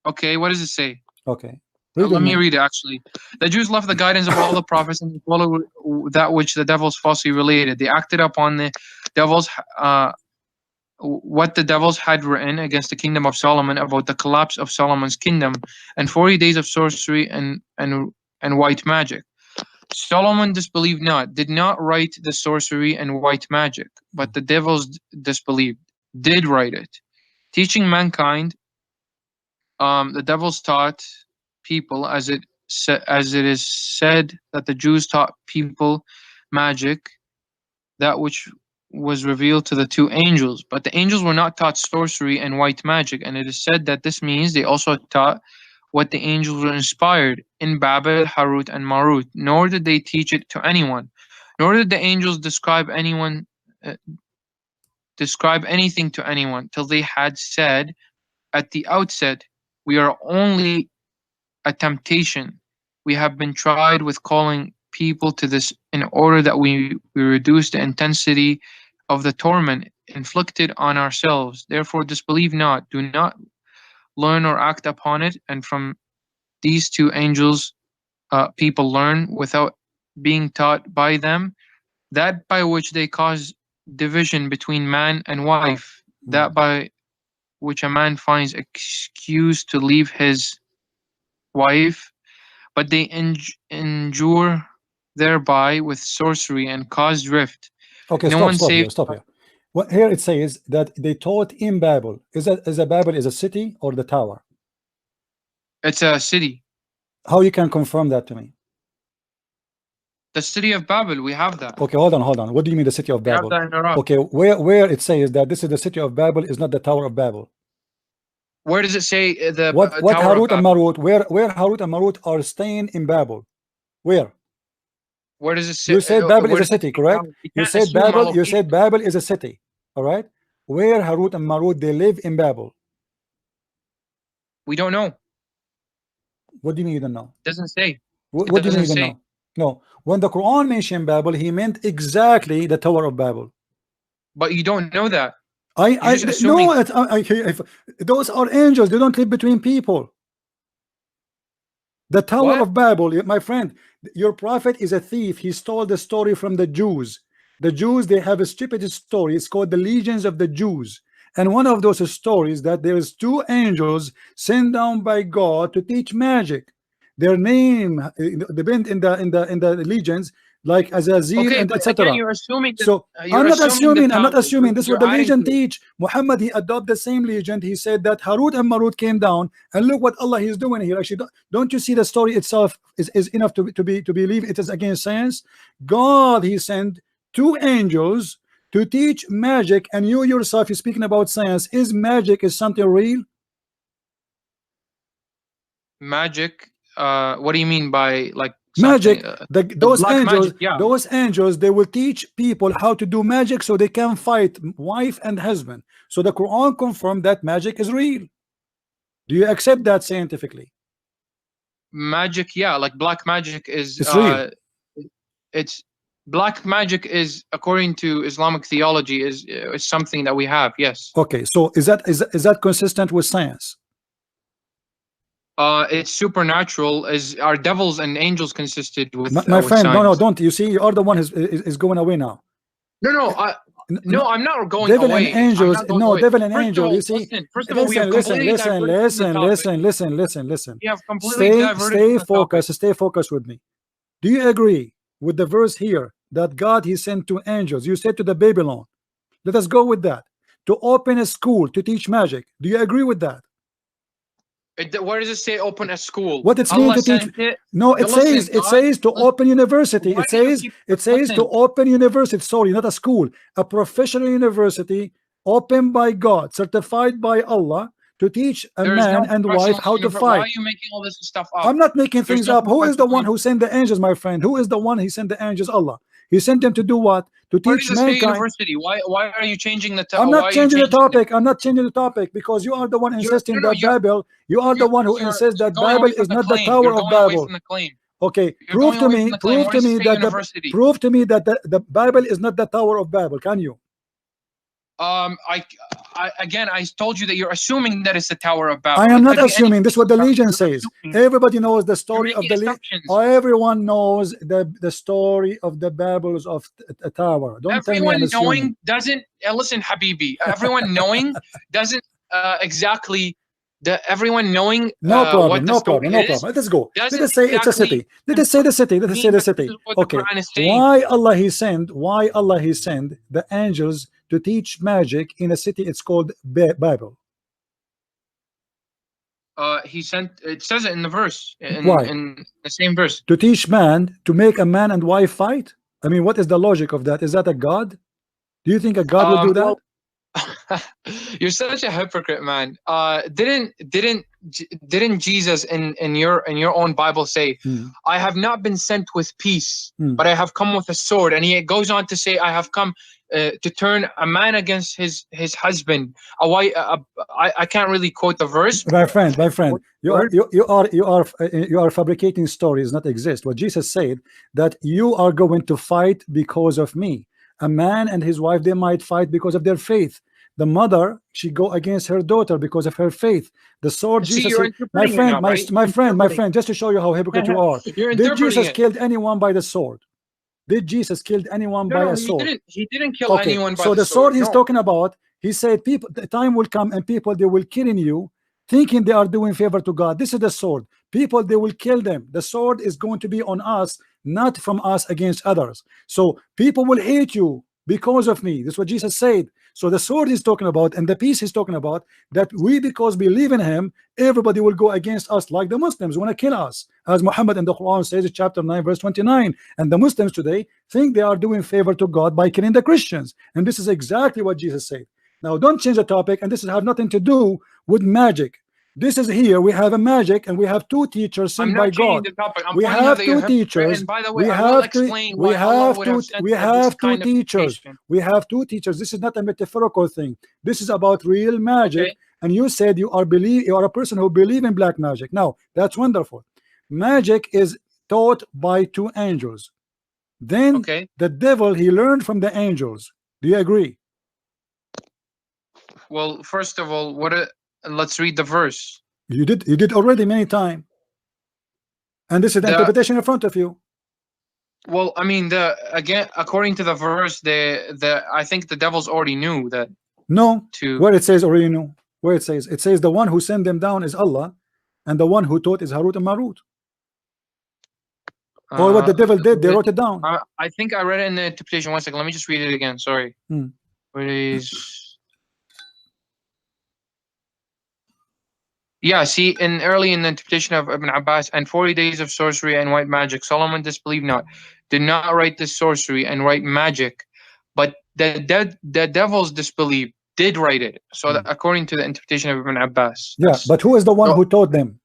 Okay, what does it say? Okay. Let me read it. Actually, the Jews left the guidance of all the prophets and followed that which the devils falsely related. They acted upon the devils. What the devils had written against the kingdom of Solomon about the collapse of Solomon's kingdom and 40 days of sorcery and white magic. Solomon disbelieved not, did not write the sorcery and white magic, but the devils disbelieved, did write it, teaching mankind. The devils taught people, as it is said that the Jews taught people magic, that which was revealed to the two angels, but the angels were not taught sorcery and white magic, and it is said that this means they also taught what the angels were inspired in Babel, Harut, and Marut, nor did they teach it to anyone, nor did the angels describe anything to anyone, till they had said at the outset, we are only a temptation. We have been tried with calling people to this in order that we reduce the intensity of the torment inflicted on ourselves. Therefore disbelieve not, do not learn or act upon it, and from these two angels people learn without being taught by them, that by which they cause division between man and wife, that by which a man finds excuse to leave his wife, but they injure thereby with sorcery and cause drift. Okay, stop here. Well, here it says that they taught in Babel. Is a Babel is a city or the tower? It's a city. How you can confirm that to me? The city of Babel, we have that. Okay, hold on. What do you mean the city of We have Babel? that in Iraq. Okay, where it says that this is the city of Babel is not the Tower of Babel. Where does it say the What Tower Harut of and Babel? Marut? Where Harut and Marut are staying in Babel? Where? Where does it say? You said Babel is where a does it city, say correct? Babel? We You can't said assume Babel. You location. said Babel is a city. All right. Where Harut and Marut they live in Babel? We don't know. What do you mean you don't know? Doesn't say. What It do you mean doesn't you don't say. know? No. When the Quran mentioned Babel, he meant exactly the Tower of Babel. But you don't know that. I You're just assuming. no. Those are angels. They don't live between people. The Tower What? of Babel, my friend, your prophet is a thief. He stole the story from the Jews. The Jews, they have a stupid story. It's called the Legions of the Jews. And one of those stories that there is two angels sent down by God to teach magic. Their name depend in the legions, like Azazil Okay, and but again, etc. you're assuming that. So You're I'm not assuming assuming. This is what you're the adding legion to it. teach. Muhammad, he adopted the same legion. He said that Harut and Marut came down, and look what Allah is doing here. Actually, don't you see the story itself is enough to believe it is against science? God, he sent two angels to teach magic, and you yourself is speaking about science. Is magic is something real? Magic. What do you mean by like Magic, something? those black angels, magic, yeah. those angels, they will teach people how to do magic so they can fight wife and husband. So the Quran confirmed that magic is real. Do you accept that scientifically? Magic, yeah, like black magic is It's real. It's black magic is, according to Islamic theology, is something that we have. Yes. Okay, so is that consistent with science? It's supernatural. As our devils and angels consisted with My with friend, science. no, don't. You see, you are the one is going away now. No, I'm not going devil away. and angels, no, away. devil and First angel. of all, You see, first of all, we have completely diverted from the topic. listen. We have completely diverted from the topic. Stay focused with me. Do you agree with the verse here that God he sent two angels? You said to the Babylon. Let us go with that. To open a school to teach magic. Do you agree with that? Where does it say open a school? What it's mean to teach? No, it says to open university. It says to open university. Sorry, not a school, a professional university opened by God, certified by Allah, to teach a man and wife how to fight. Why are you making all this stuff up? I'm not making things up. Who is the one who sent the angels, my friend? Who is the one he sent the angels? Allah. He sent them to do what? To teach mankind. University. Why are you changing the topic? I'm not changing the topic. I'm not changing the topic because you are the one insisting that Babel. You are the one who insists that Babel is not the Tower of Babel. Okay, prove to me that the Bible is not the Tower of Babel. Can you? Again, I told you that you're assuming that it's the Tower of Babel. I am not assuming. This is what the Legion says. Everybody knows the story of the Legion. Everyone knows the story of the Babels of a tower. Don't tell me I'm assuming. Everyone knowing doesn't listen, Habibi. Everyone knowing doesn't exactly. Everyone knowing. No problem. Let's go. Let us say it's a city. Let us say the city. Okay. Why Allah he sent the angels to teach magic in a city? It's called Babel. He sent. It says it in the verse. Why? In the same verse. To teach man to make a man and wife fight. I mean, what is the logic of that? Is that a God? Do you think a God would do that? You're such a hypocrite, man. Didn't Jesus in your own Bible say, I have not been sent with peace, but I have come with a sword? And he goes on to say, I have come to turn a man against his husband. I can't really quote the verse. My friend, you are fabricating stories not exist. What Jesus said, that you are going to fight because of me. A man and his wife, they might fight because of their faith. The mother, she go against her daughter because of her faith. The sword, Jesus said, my friend, just to show you how hypocrite you are. Did Jesus kill anyone by the sword? Did Jesus kill anyone by a sword? He didn't kill anyone by so the sword he's talking about, he said, people, the time will come and people, they will kill you, thinking they are doing favor to God. This is the sword. People, they will kill them. The sword is going to be on us, not from us against others. So people will hate you because of me. That's what Jesus said. So the sword he's talking about and the peace he's talking about, that we, because we believe in him, everybody will go against us, like the Muslims want to kill us, as Muhammad in the Quran says, chapter 9 verse 29. And the Muslims today think they are doing favor to God by killing the Christians, and this is exactly what Jesus said. Now don't change the topic, and this has nothing to do with magic. This is here we have a magic, and we have two teachers sent by God. We have two teachers. We have two teachers. We have two teachers. This is not a metaphorical thing. This is about real magic. Okay. And you said you are a person who believe in black magic. Now that's wonderful. Magic is taught by two angels. Then the devil, he learned from the angels. Do you agree? Well, first of all, let's read the verse. You did already many times. And this is the interpretation in front of you. Well, I mean, again, according to the verse, I think the devils already knew that. No, where it says already knew. Where it says the one who sent them down is Allah, and the one who taught is Harut and Marut. Or what the devil did, they wrote it down. I think I read it in the interpretation. 1 second, let me just read it again. Sorry. Where is? Yeah, see, early in the interpretation of Ibn Abbas, and 40 days of sorcery and white magic, Solomon disbelieved not, did not write this sorcery and write magic, but the devils disbelieved, did write it. So that, according to the interpretation of Ibn Abbas. Yeah, but who is the one who taught them?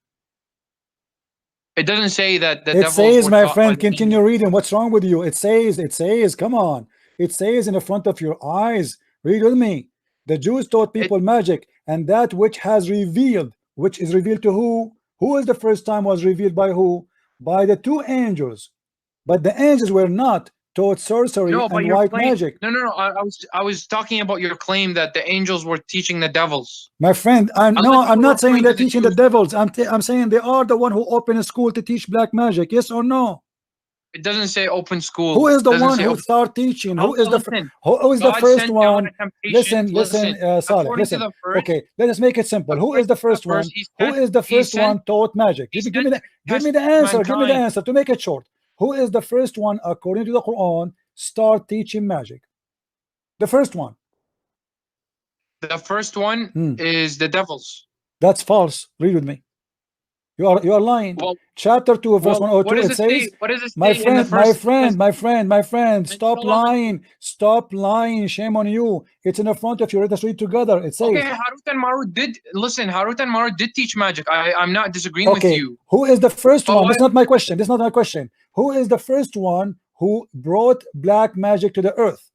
It doesn't say that the devils. It says, my friend, continue reading. What's wrong with you? It says, come on. It says in the front of your eyes. Read with me. The Jews taught people magic, and that which has revealed. Which is revealed to who? Who is the first time was revealed by who? By the two angels. But the angels were not taught sorcery and white magic. No. I was talking about your claim that the angels were teaching the devils. My friend, I'm not saying they're teaching the devils. I'm saying they are the one who opened a school to teach black magic. Yes or no? It doesn't say open school. Who is the one who start teaching? Who is the first one? Listen, Saleh, listen. Okay, let us make it simple. Who is the first one? Who is the first one taught magic? Give me the answer. Give me the answer to make it short. Who is the first one, according to the Quran, start teaching magic? The first one. The first one is the devils. That's false. Read with me. You are lying. Well, chapter 2 verse 102, it says, my friend, stop lying, shame on you. It's in the front of you. Let us read together. It says, okay, Harut and Marut did teach magic. I'm not disagreeing with you. Who is the first one? That's not my question. That's not my question. Who is the first one who brought black magic to the earth?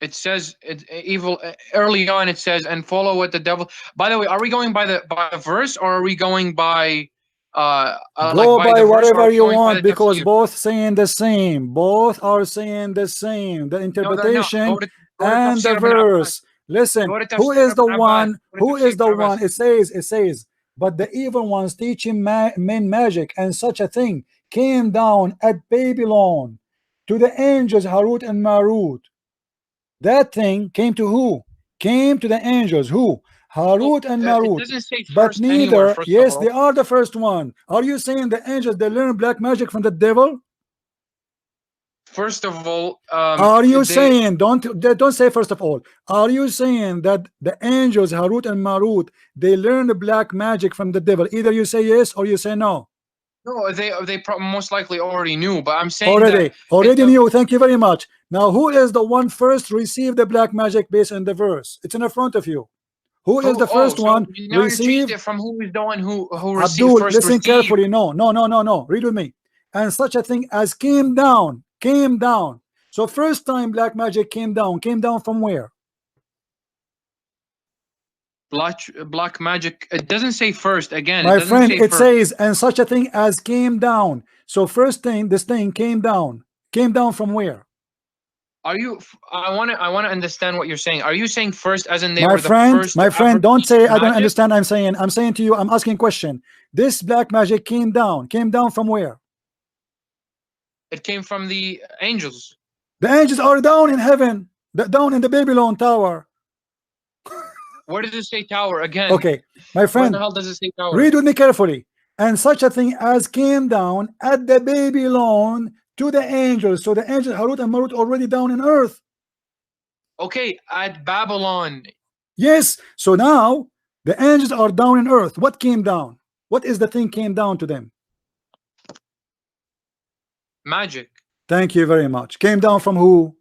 It says evil early on. It says, and follow what the devil. By the way, are we going by the verse, or are we going by go by whatever you want, because both saying the same. Both are saying the same. The interpretation and the verse. Listen, who is the one? Who is the one? It says, but the evil ones teaching men magic, and such a thing came down at Babylon to the angels Harut and Marut. That thing came to who? Came to the angels. Who? Harut and Marut. But neither. Yes, they are the first one. Are you saying the angels, they learn black magic from the devil? First of all, are you saying, don't say first of all, are you saying that the angels Harut and Marut, they learn the black magic from the devil? Either you say yes or you say no. No, they most likely already knew, but I'm saying already knew. Thank you very much. Now, who is the one first received the black magic based on the verse? It's in the front of you. Who is the first one received? From who is the one who received Abdul, first? Listen carefully. No. Read with me. And such a thing as came down. So first time black magic came down from where? Black magic. It doesn't say first. Again, my friend, it says, and such a thing as came down. So first thing, this thing came down from where? Are you? I want to understand what you're saying. Are you saying first, as in they were the first? My friend, don't say I don't understand. I'm saying to you, I'm asking a question. This black magic came down from where? It came from the angels. The angels are down in heaven, down in the Babylon tower. Where does it say tower again? Okay, my friend, where the hell does it say tower? Read with me carefully. And such a thing as came down at the Babylon to the angels. So the angels Harut and Marut already down in earth. Okay, at Babylon. Yes. So now the angels are down in earth. What came down? What is the thing came down to them? Magic. Thank you very much. Came down from who?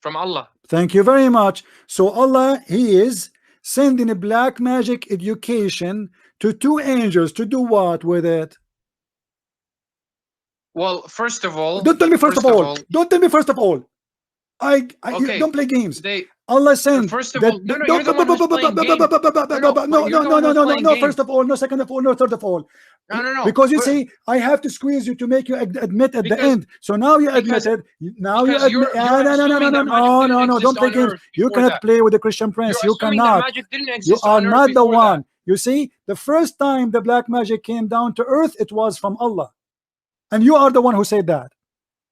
From Allah. Thank you very much. So Allah, He is sending a black magic education to two angels to do what with it? Well, first of all, Don't tell me first of all. Don't tell me first of all. Okay. You don't play games. They Allah sent first of that, all, no, you're the one who's playing games. no, first of all, no, second of all, no, third of all. No. Because you see, I have to squeeze you to make you admit at the end. So now you admitted. Now you admit. No, don't play games. You cannot play with the Christian Prince. You cannot. You are not the one. You see, the first time the black magic came down to earth, it was from Allah, and you are the one who said that.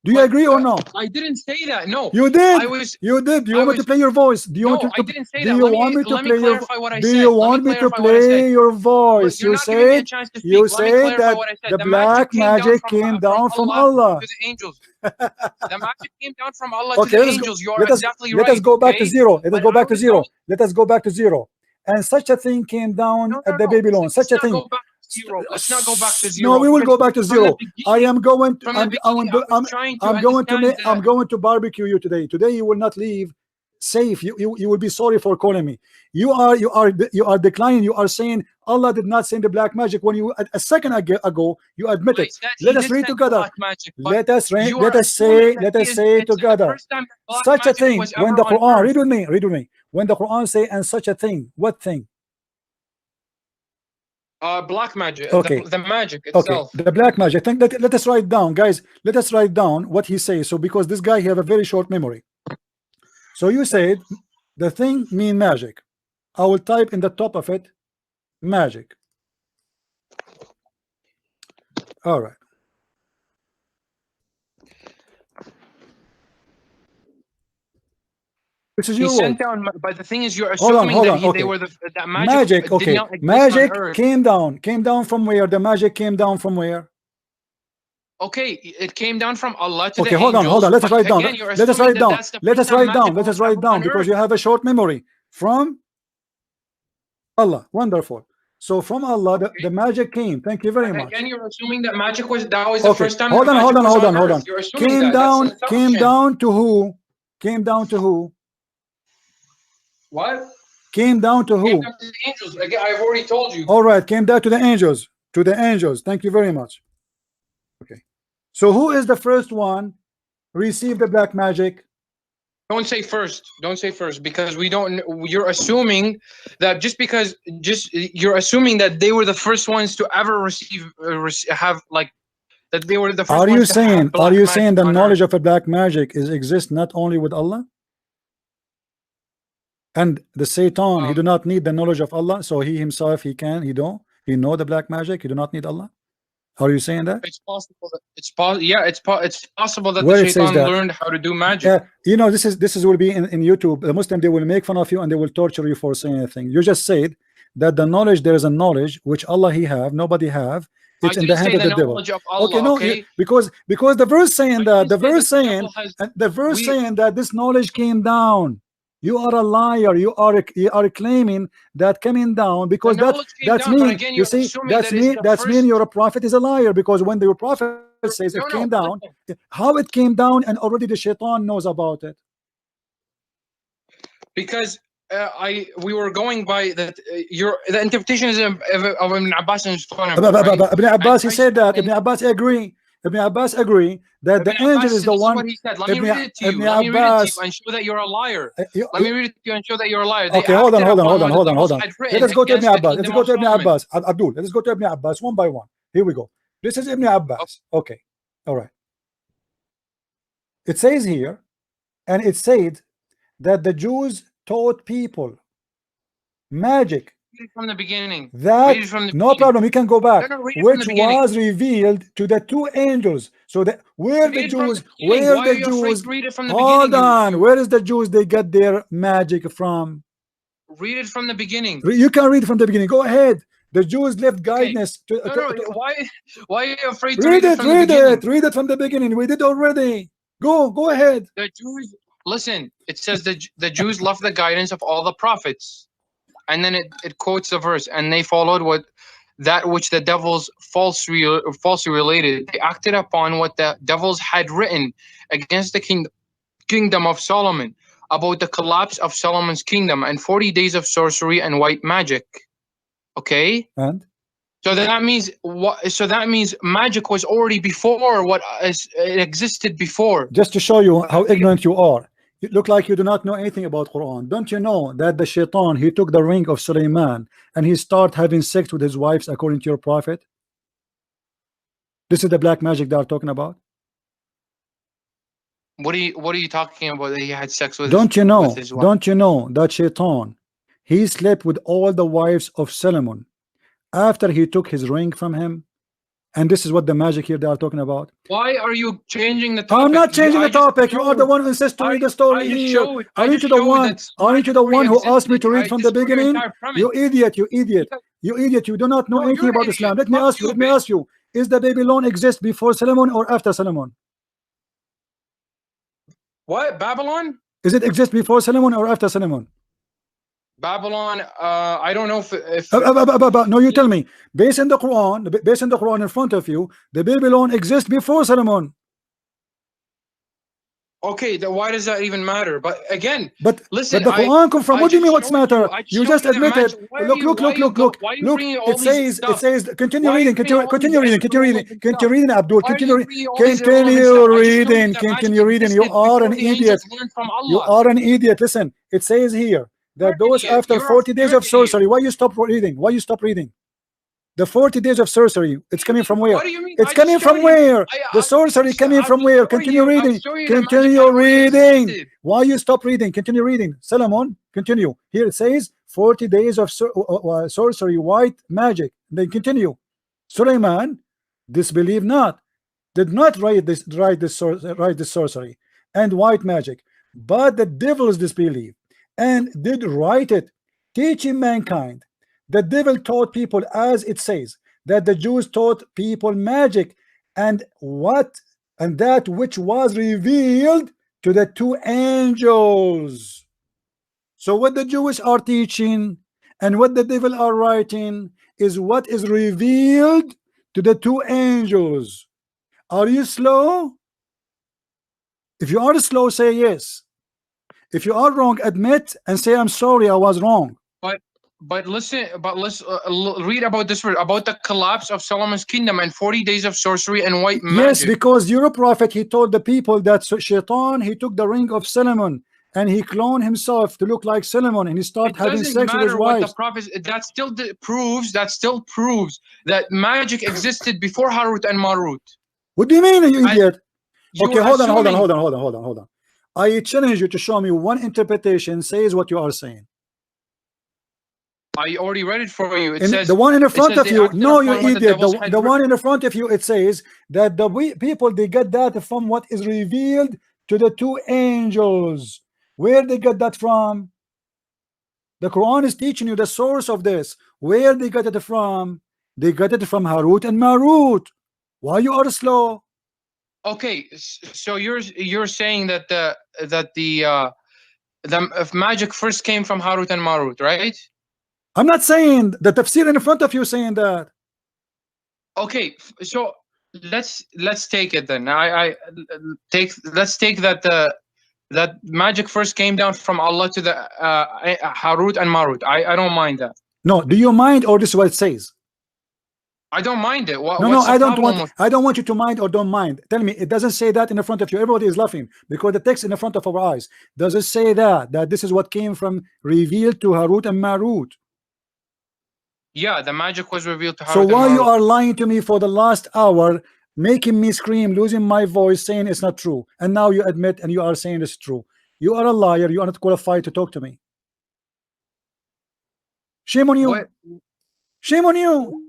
Do you agree or no? I didn't say that. No. You did. You did. Do you want me to play your voice? Do you want to? I didn't say do that. you want me to play your? Do you want me to play your voice? You said that the black magic came down from Allah to the angels. The magic came down from Allah to the angels. You are exactly right. Let us go back to zero. Let us go back to zero. Let us go back to zero. And such a thing came down at the Babylon. Such a thing. Zero. Let's not go back to zero. No, we will go back to zero. I am going to. I'm going to barbecue you today. Today you will not leave safe. You will be sorry for calling me. You are declining. You are saying Allah did not send the black magic when you a second ago you admitted. Let us read together. Let us say together. Such a thing when the Quran. Read with me. When the Quran say and such a thing. What thing? Black magic. Okay. The magic itself. Okay. The black magic. I think let us write down, guys. Let us write down what he says. So because this guy he have a very short memory. So you said the thing mean magic. I will type in the top of it magic. All right. This is your sent down, but the thing is, you're assuming they were that magic. Okay, magic came down from where? The magic came down from where? Okay, it came down from Allah to the angels. Hold on. Let us write down. Let us write down because you have a short memory. From Allah, wonderful. So from Allah, the magic came. Thank you very much. Again, you're assuming that magic was the first time. Hold on. Came down to who? Came down to who? What? Came down to who? Came down to the angels. Again, I've already told you. All right, came down to the angels. To the angels. Thank you very much. Okay. So who is the first one received the black magic? Don't say first. Don't say first because we don't. You're assuming that you're assuming that they were the first ones to ever have like that they were the first. Are you saying the knowledge of a black magic exists not only with Allah? And the Satan, he do not need the knowledge of Allah, so he himself, he know the black magic, he do not need Allah. Are you saying that? It's possible that it's possible that the Satan learned how to do magic. Yeah, you know, this will be in YouTube. The Muslim, they will make fun of you and they will torture you for saying anything. You just said that the knowledge, there is a knowledge which Allah he have, nobody have. It's in the hand of the devil. Okay, no, because the verse saying that saying that this knowledge came down. You are a liar. You are claiming that coming down because that's mean. Again, you see, that's mean your prophet is a liar because when the prophet says it came down, how it came down and already the shaitan knows about it. Because we were going by that the interpretation is of Ibn Abbas and Ibn Abbas he said that Ibn Abbas agree. Ibn Abbas agree that the angel is the one. What he said. Let me read it to you. Let me read it to you and show that you're a liar. Let me read it to you and show that you're a liar. Okay, hold on. Let us go to Ibn Abbas. Let's go to Ibn Abbas. Abdul, let us go to Ibn Abbas one by one. Here we go. This is Ibn Abbas. Okay, all right. It says here, and it said that the Jews taught people magic. From the beginning. No problem, we can go back. Which was revealed to the two angels. So that where the Jews hold on, where is the Jews they get their magic from? Read it from the beginning. You can read from the beginning. Go ahead. The Jews left guidance to, No, why are you afraid to read read it it, from the read beginning? it, read it from the beginning. We did already. Go ahead. The Jews, listen, it says the Jews left the guidance of all the prophets, and then it quotes the verse, and they followed that which the devils falsely related. They acted upon what the devils had written against the kingdom of Solomon, about the collapse of Solomon's kingdom and 40 days of sorcery and white magic. Okay? And so that means what? So that means magic was already before it existed before. just to show you how ignorant you are, you look like you do not know anything about Quran. Don't you know that the shaitan, he took the ring of Sulaiman and he started having sex with his wives according to your prophet? This is the black magic they are talking about. What are you talking about that he had sex with? Don't you know? His wife? Don't you know that shaitan, he slept with all the wives of Solomon after he took his ring from him? And this is what the magic here they are talking about. Why are you changing the topic? I'm not changing the topic. You are the one who insists to read the story here. Aren't you the one who asked me to read from the beginning? You idiot, you idiot, you idiot. You do not know anything about Islam. Let me ask you, is the Babylon exist before Solomon or after Solomon? What? Babylon? Is it exist before Solomon or after Solomon? Babylon, I don't know if no, you tell me. Based on the Quran in front of you, the Babylon exists before Solomon. Okay, then why does that even matter? But again, but listen, the Quran come from. What do you mean? What's matter? You just admitted. Look. It says. Continue reading. Continue reading. Abdul. Continue reading. You are an idiot. You are an idiot. Listen. It says here that those after 40 days of sorcery. Why you stop reading? Why you stop reading? The 40 days of sorcery, it's coming from where? What do you mean? It's coming from where? The sorcery coming from where? Continue reading. Continue reading. Why you stop reading? Continue reading. Solomon, continue. Here it says 40 days of sorcery, white magic. Then continue. Sulaiman, disbelieve not, did not write this sorcery and white magic, but the devils disbelieve and did write it, teaching mankind. The devil taught people, as it says, that the Jews taught people magic and that which was revealed to the two angels. So what the Jews are teaching and what the devil are writing is what is revealed to the two angels. Are you slow? If you are slow, say yes. If you are wrong, admit and say I'm sorry, I was wrong. But let's read about this word, about the collapse of Solomon's kingdom and 40 days of sorcery and white magic. Yes, because your prophet, he told the people that shaitan, he took the ring of Solomon and he cloned himself to look like Solomon and he started having sex with his wives. The prophets, that still proves that magic existed before Harut and Marut. What do you mean, you idiot? Okay, hold on. I challenge you to show me one interpretation says what you are saying. I already read it for you. It says the one in the front of you. No, you idiot. The one in the front of you. It says that the people, they get that from what is revealed to the two angels. Where they get that from? The Quran is teaching you the source of this. Where they got it from? They got it from Harut and Marut. Why you are slow? Okay, so you're saying that the magic first came from Harut and Marut, right? I'm not saying the tafsir in front of you saying that. Okay, so let's take it then. Let's take that magic first came down from Allah to the Harut and Marut. I don't mind that. No, do you mind, or this is what it says? I don't mind it. No, I don't want you to mind or don't mind. Tell me, it doesn't say that in the front of you. Everybody is laughing because the text in the front of our eyes does it say that this is what came from revealed to Harut and Marut. Yeah, the magic was revealed to Harut. So why you are lying to me for the last hour, making me scream, losing my voice, saying it's not true, and now you admit and you are saying it's true? You are a liar. You are not qualified to talk to me. Shame on you. What? Shame on you.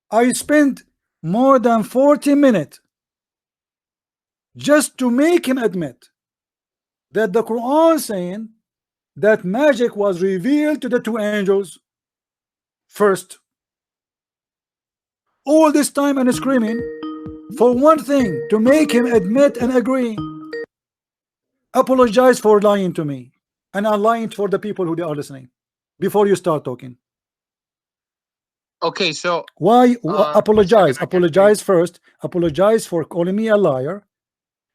I spent more than 40 minutes just to make him admit that the Quran saying that magic was revealed to the two angels first. all this time and screaming for one thing, to make him admit and agree. Apologize for lying to me, and I'm lying for the people who they are listening before you start talking. Okay, so why apologize? I can Apologize first. Apologize for calling me a liar,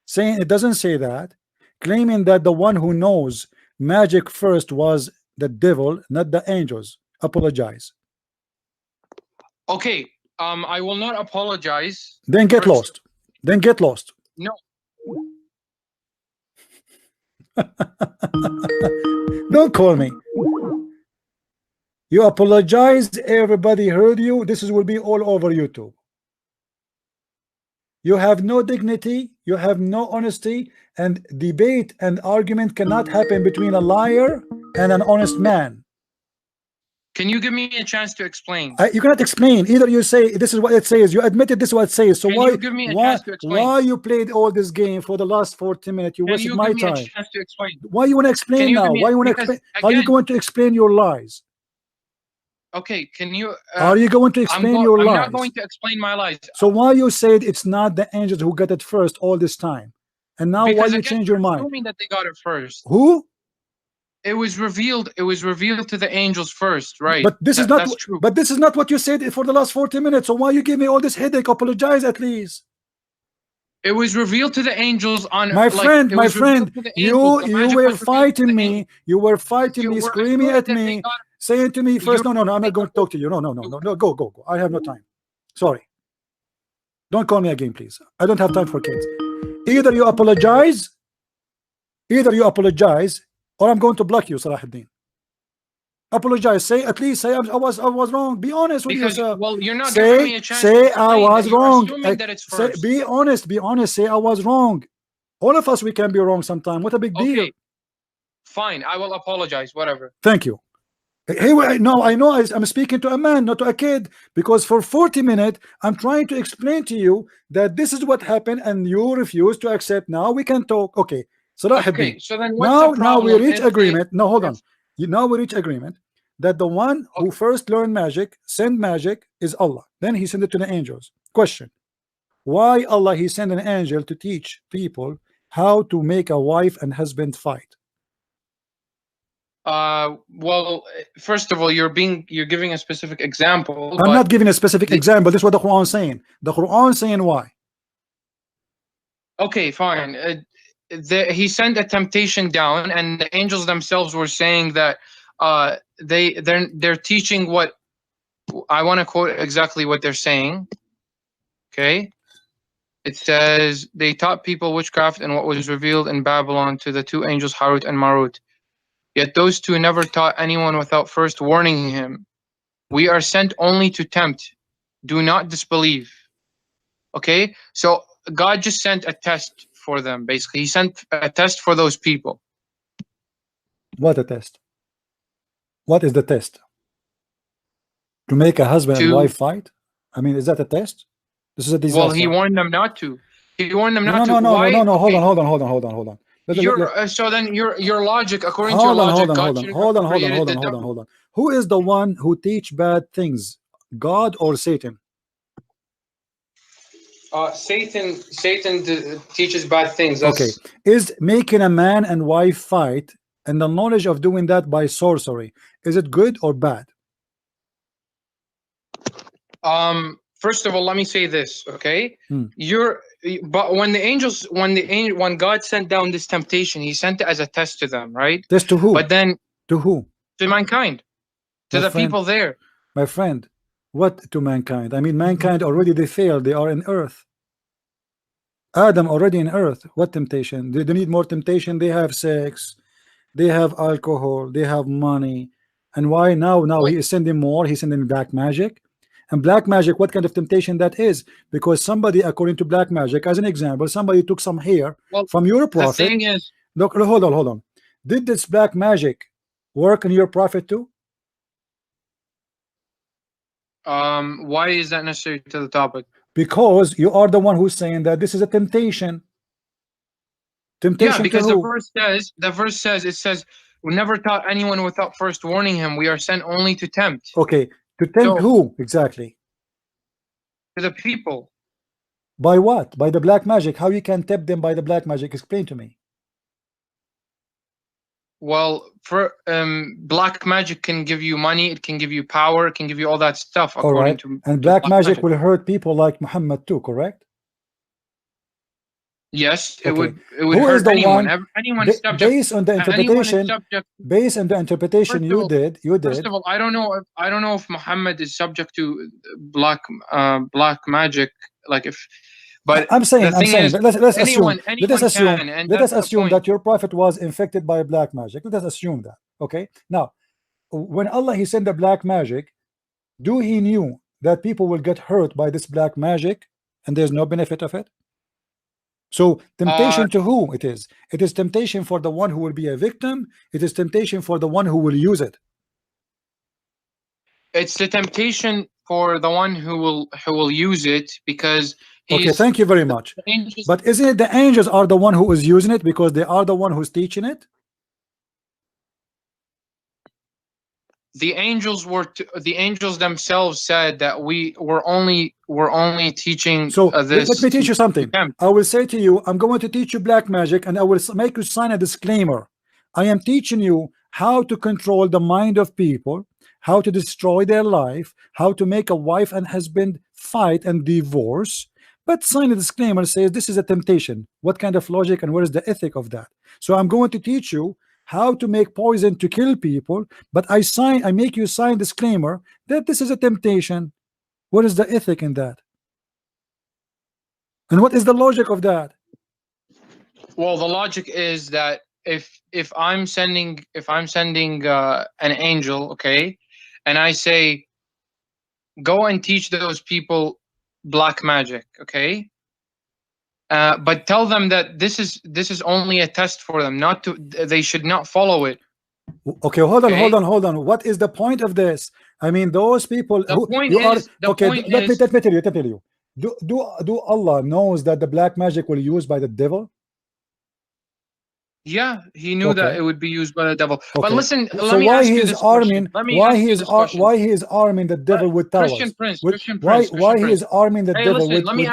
saying it doesn't say that, claiming that the one who knows magic first was the devil, not the angels. Apologize. Okay, I will not apologize. Then get lost. Then get lost. No. Don't call me. You apologize, everybody heard you. This will be all over YouTube. You have no dignity, you have no honesty, and debate and argument cannot happen between a liar and an honest man. Can you give me a chance to explain? You cannot explain. Either you say this is what it says, you admitted this is what it says. So Can you give me a chance to explain? Why you played all this game for the last 40 minutes? You wasted my time. Can you give me a chance to explain? Why you want to explain now? Why you want to explain? Are you going to explain your lies? Okay, can you? Are you going to explain your lies? I'm not going to explain my lies. So why you said it's not the angels who got it first all this time, and now Because why you change your mind? Assuming that they got it first. Who? It was revealed. It was revealed to the angels first, right? But this is not. That's true. But this is not what you said for the last 40 minutes. So why you give me all this headache? Apologize at least. It was revealed to the angels on my friend. You were fighting me. You were fighting me, screaming at me, saying to me first, no, I'm not going to talk to you. No, go. I have no time. Sorry. Don't call me again, please. I don't have time for kids. Either you apologize, or I'm going to block you, Salahuddin. Apologize. Say, at least say I was wrong. Be honest with yourself. Well, you're not giving me a chance. Say I was wrong. Say, be honest. Say I was wrong. All of us, we can be wrong sometime. What a big deal. Fine, I will apologize. Whatever. Thank you. Hey, no, I know I'm speaking to a man, not to a kid, because for 40 minutes I'm trying to explain to you that this is what happened, and you refuse to accept. Now we can talk. Okay. So then now we reach agreement. No, hold on. Now we reach agreement that the one who first learned magic, sent magic, is Allah. Then he sent it to the angels. Question: why Allah he sent an angel to teach people how to make a wife and husband fight? Well, first of all, you're giving a specific example. I'm not giving a specific example. This is what the Quran is saying. The Quran is saying why. Okay, fine. He sent a temptation down, and the angels themselves were saying that they're teaching what I want to quote exactly what they're saying. Okay, it says they taught people witchcraft and what was revealed in Babylon to the two angels Harut and Marut. Yet those two never taught anyone without first warning him. We are sent only to tempt. Do not disbelieve. Okay, so God just sent a test for them. Basically, he sent a test for those people. What a test? What is the test? To make a husband and wife fight? I mean, is that a test? This is a disaster. Well, he warned them not to. He warned them not to. No. Hold on. So then your logic, according to your logic, hold on. Who is the one who teach bad things? God or Satan? Satan teaches bad things. Okay. Is making a man and wife fight and the knowledge of doing that by sorcery, is it good or bad? First of all, let me say this, okay? But when God sent down this temptation, he sent it as a test to them, right? Test to who? But then to who? To mankind, to the people there. My friend, what to mankind? I mean, mankind already, they failed. They are in earth. Adam already in earth. What temptation? They need more temptation. They have sex, they have alcohol, they have money. And why now he is sending more? He's sending black magic. And black magic, what kind of temptation that is? Because somebody, according to black magic, as an example, somebody took some hair from your prophet. The thing is, look, hold on. Did this black magic work on your prophet too? Why is that necessary to the topic? Because you are the one who's saying that this is a temptation. Yeah, because the verse says it says we never taught anyone without first warning him. We are sent only to tempt. Okay, to tempt who exactly? the people. By what? By the black magic. How you can tempt them by the black magic? Explain to me. Well, for black magic can give you money, it can give you power, it can give you all that stuff. All right. And black magic will hurt people like Muhammad too, correct? Yes, it Okay. would Who hurt is the anyone. one Anyone is subject. based on the interpretation? Based on the interpretation First of you all- did. First of all, I don't know if Muhammad is subject to black magic. Like if, but I'm saying, is, let's anyone, assume. Let us assume. can, and Let us that's the assume point. that your prophet was infected by black magic. Let us assume that. Okay. Now, when Allah he sent the black magic, do he knew that people will get hurt by this black magic, and there's no benefit of it? So temptation to who it is? It is temptation for the one who will be a victim. It is temptation for the one who will use it. It's the temptation for the one who will use it, because he's, okay, thank you very much. But isn't it the angels are the one who is using it, because they are the one who's teaching it? The angels the angels themselves said that we're only teaching. So this let me teach you something. I will say to you, I'm going to teach you black magic, and I will make you sign a disclaimer. I am teaching you how to control the mind of people, how to destroy their life, how to make a wife and husband fight and divorce. But sign a disclaimer says this is a temptation. What kind of logic and where is the ethic of that? So I'm going to teach you how to make poison to kill people, but I make you sign disclaimer that this is a temptation. What is the ethic in that? And what is the logic of that? Well, the logic is that if I'm sending an angel, okay, and I say go and teach those people black magic, okay, but tell them that this is only a test for them, they should not follow it. Okay, hold on. What is the point of this? I mean, those people let me tell you. Do Allah knows that the black magic will be used by the devil? Yeah, he knew that it would be used by the devil. Okay. But listen, so let me why ask he you is this arming? question. Why he is arming the devil with towers? Why he is arming the devil with tools? Let me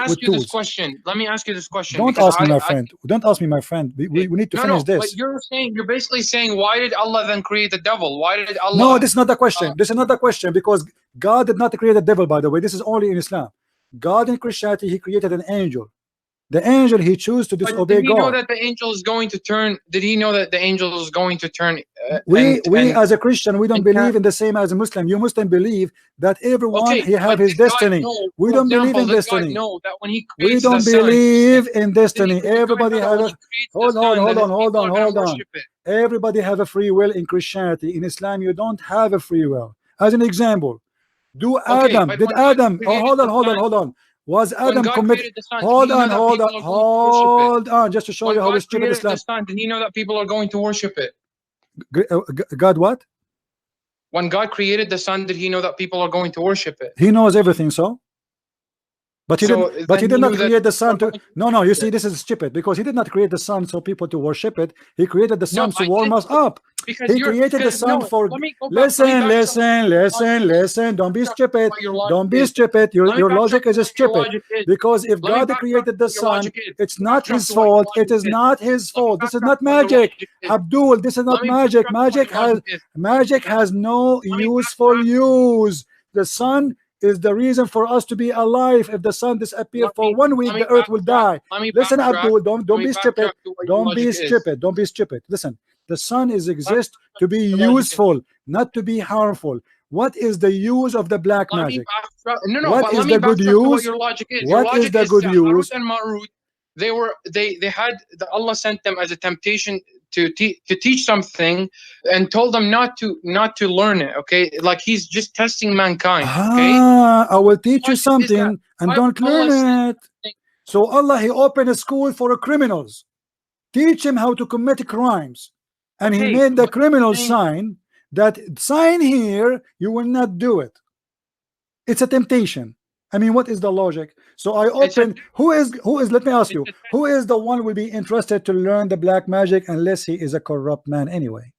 ask you this question. Don't ask me, my friend. Don't ask me, my friend. We need to finish this. But you're basically saying, why did Allah then create the devil? Why did Allah? No, this is not the question. This is not the question, because God did not create the devil. By the way, this is only in Islam. God in Christianity, he created an angel. The angel, he chose to disobey God. Did he know that the angel is going to turn? Did he know that the angel is going to turn? We as a Christian, we don't believe in the same as a Muslim. You Muslim believe that everyone he have his destiny. We don't believe in destiny. We don't believe in destiny. Everybody have a hold on. Everybody have a free will in Christianity. In Islam, you don't have a free will. As an example, did Adam? Hold on. Was Adam committed? Hold on, just to show you how stupid Islam. Did he know that people are going to worship it? God what? When God created the sun, did he know that people are going to worship it? He knows everything, so. But he did not create the sun to. No. You see, this is stupid, because he did not create the sun so people to worship it. He created the sun to warm us up. He created the sun for. Listen. Don't be stupid. Don't be stupid. Your logic is stupid, because if God created the sun, it's not his fault. It is not his fault. This is not magic, Abdul. This is not magic. Magic has no useful use. The sun is the reason for us to be alive. If the sun disappears for 1 week, the earth will die. Listen, Abdul, don't be stupid. Don't be stupid. Listen, the sun exists to be useful, not to be harmful. What is the use of the black magic? What is the good use? What is the good use? Allah sent them as a temptation to teach something, and told them not to learn it. Okay, like he's just testing mankind. Okay, I will teach you something, and don't learn it. So Allah, he opened a school for criminals, teach him how to commit crimes, and he made the criminals sign here, you will not do it. It's a temptation. I mean, what is the logic? So I open. Who is? Let me ask you. Who is the one will be interested to learn the black magic unless he is a corrupt man anyway?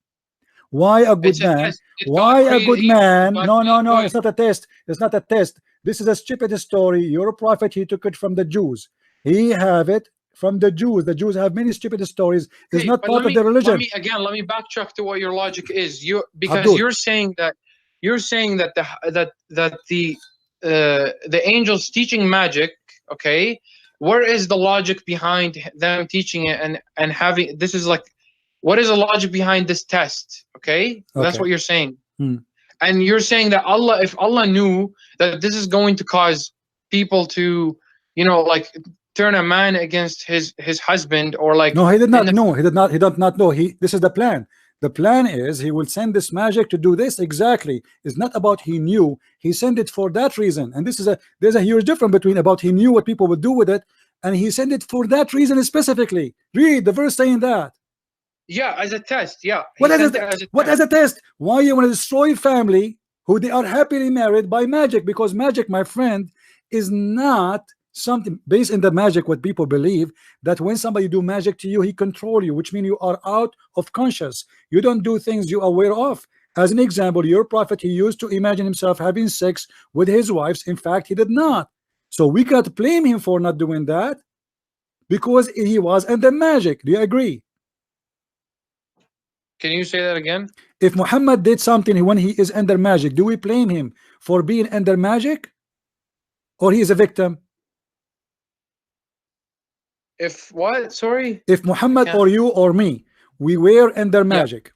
Why a good man? Why a good man? No. It's not a test. It's not a test, this is a stupid story. Your prophet, he took it from the Jews. He have it from the Jews. The Jews have many stupid stories. It's not part of the religion. Let me backtrack to what your logic is. Because Abdul, you're saying that the angels teaching magic. Okay, where is the logic behind them teaching it and having this is like, what is the logic behind this test? Okay, that's what you're saying. And you're saying that Allah, if Allah knew that this is going to cause people to, you know, like turn a man against his husband, or like, no, he did not know. He did not know. This is the plan. The plan is he will send this magic to do this exactly. It's not about he knew. He sent it for that reason. And this is there's a huge difference between about he knew what people would do with it, and he sent it for that reason specifically. Read the verse saying that. Yeah, as a test. Yeah. What as a test? Why you want to destroy family who they are happily married by magic? Because magic, my friend, is not something based in the magic. What people believe, that when somebody do magic to you, he control you, which means you are out of conscious. You don't do things you are aware of. As an example, your prophet, he used to imagine himself having sex with his wives. In fact, he did not. So we can't blame him for not doing that because he was under magic. Do you agree? Can you say that again? If Muhammad did something when he is under magic, do we blame him for being under magic, or he is a victim? If what? Sorry? If Muhammad or you or me, we were under magic,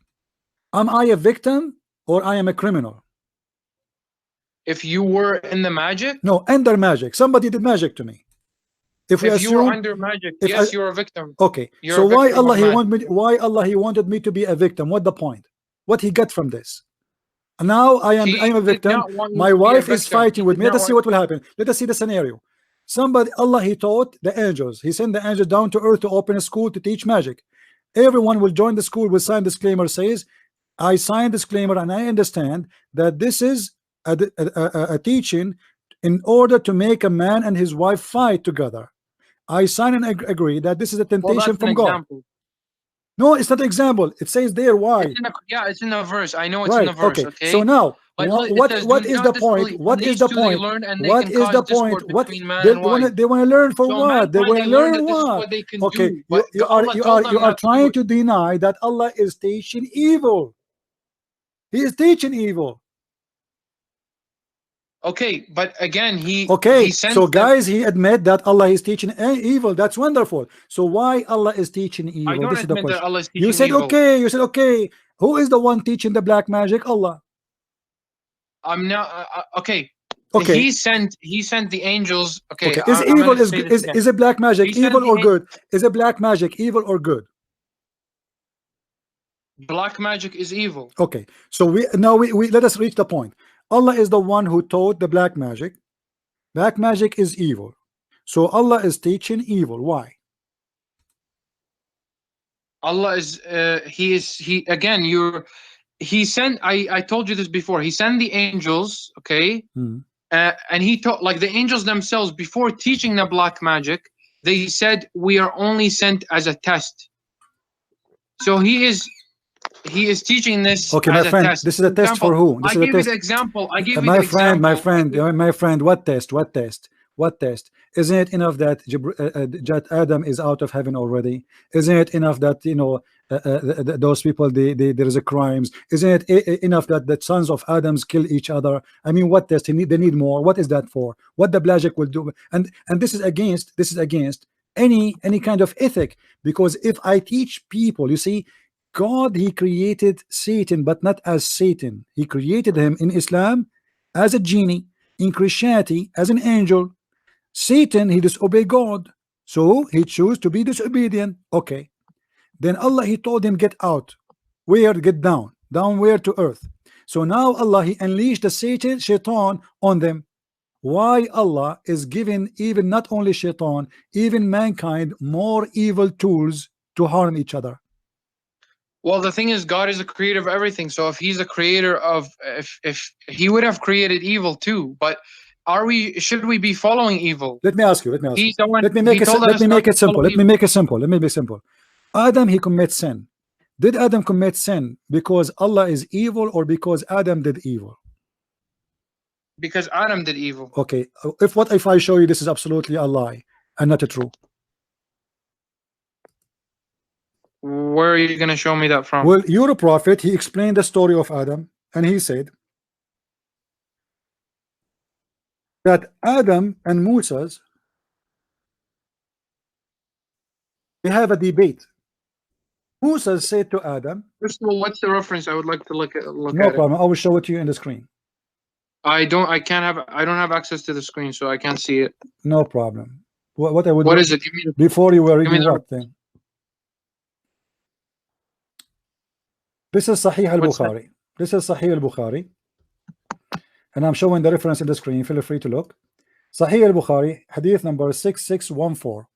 am I a victim or I am a criminal? If you were in the magic? No, under magic. Somebody did magic to me. If you were under magic, yes, you're a victim. Okay, so why Allah he wanted me to be a victim? What the point? What he got from this? Now I am a victim. My wife is fighting with me. Let us see what will happen. Let us see the scenario. Allah, he taught the angels. He sent the angels down to earth to open a school to teach magic. Everyone will join the school, will sign disclaimer, says, I sign disclaimer and I understand that this is a teaching in order to make a man and his wife fight together. I sign and agree that this is a temptation from God. No, it's not an example. It says there why. It's in the verse. I know it's in the verse. Okay. So now, what is the point? What is the point? What is the point? What they want to learn for what? They want to learn what? Okay, you are trying to deny that Allah is teaching evil. He is teaching evil. Okay, but again, so guys, he admit that Allah is teaching evil. That's wonderful. So why Allah is teaching evil? I don't admit that Allah is teaching you said evil. Okay. You said okay. Who is the one teaching the black magic? Allah. I'm not okay. He sent the angels. Okay. Is it black magic evil or good? Is it black magic evil or good? Black magic is evil. Okay. So we let us reach the point. Allah is the one who taught the black magic. Black magic is evil. So Allah is teaching evil. Why? Allah is he sent, I told you this before, he sent the angels, okay? And he taught, like the angels themselves, before teaching the black magic, they said we are only sent as a test. So he is teaching this. Okay, my friend, this is a test for who? I gave you the example. My friend, what test? What test? Isn't it enough that Adam is out of heaven already? Isn't it enough that those people there is a crimes? Isn't it enough that the sons of Adams kill each other? I mean, what test? They need more. What is that for? What the black will do? And this is against any kind of ethic, because if I teach people, you see, God, he created Satan, but not as Satan. He created him in Islam as a genie, in Christianity as an angel. Satan, he disobeyed God, so he chose to be disobedient. Okay, then Allah, he told him, get out. Where? Get down where? To earth. So now Allah, he unleashed the shaitan on them. Why Allah is giving even not only shaitan, even mankind, more evil tools to harm each other? Well, the thing is, God is the creator of everything. So if he's a creator of, if he would have created evil too, but should we be following evil? Let me ask you. Let me make it simple. Adam, he commits sin. Did Adam commit sin because Allah is evil, or because Adam did evil? because Adam did evil. Okay, if I show you this is absolutely a lie and not a true? Where are you going to show me that from? Well, you're a prophet. He explained the story of Adam, and he said that Adam and Moses, they have a debate. Moses said to Adam, First of all, what's the reference? I would like to look no at problem, I will show it to you in the screen. I don't have access to the screen, so I can't see it. No problem. What I would What do, is it? Give me before you were give me reading the- what then? This is Sahih al-Bukhari. This is Sahih al-Bukhari, and I'm showing the reference in the screen. Feel free to look. Sahih al-Bukhari, hadith number 6614,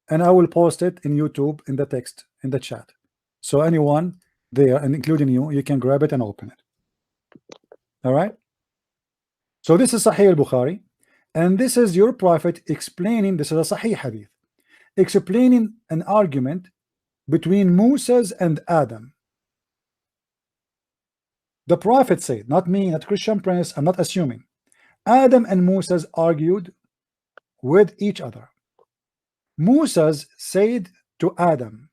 and I will post it in YouTube in the text in the chat, so anyone there, and including you can grab it and open it. All right, so this is Sahih al-Bukhari, and this is your prophet explaining, this is a Sahih hadith, explaining an argument between Moses and Adam. The prophet said, not me, not Christian Prince, I'm not assuming. Adam and Moses argued with each other. Moses said to Adam,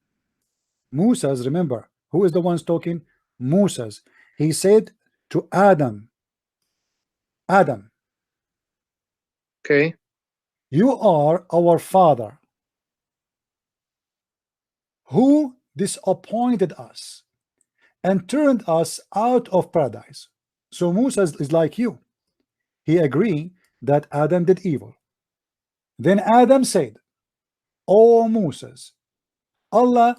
Moses, remember, who is the ones talking? Moses. He said to Adam, Adam, Okay. you are our father, who disappointed us and turned us out of paradise. So Moses is like you. He agreed that Adam did evil. Then Adam said, O Moses, Allah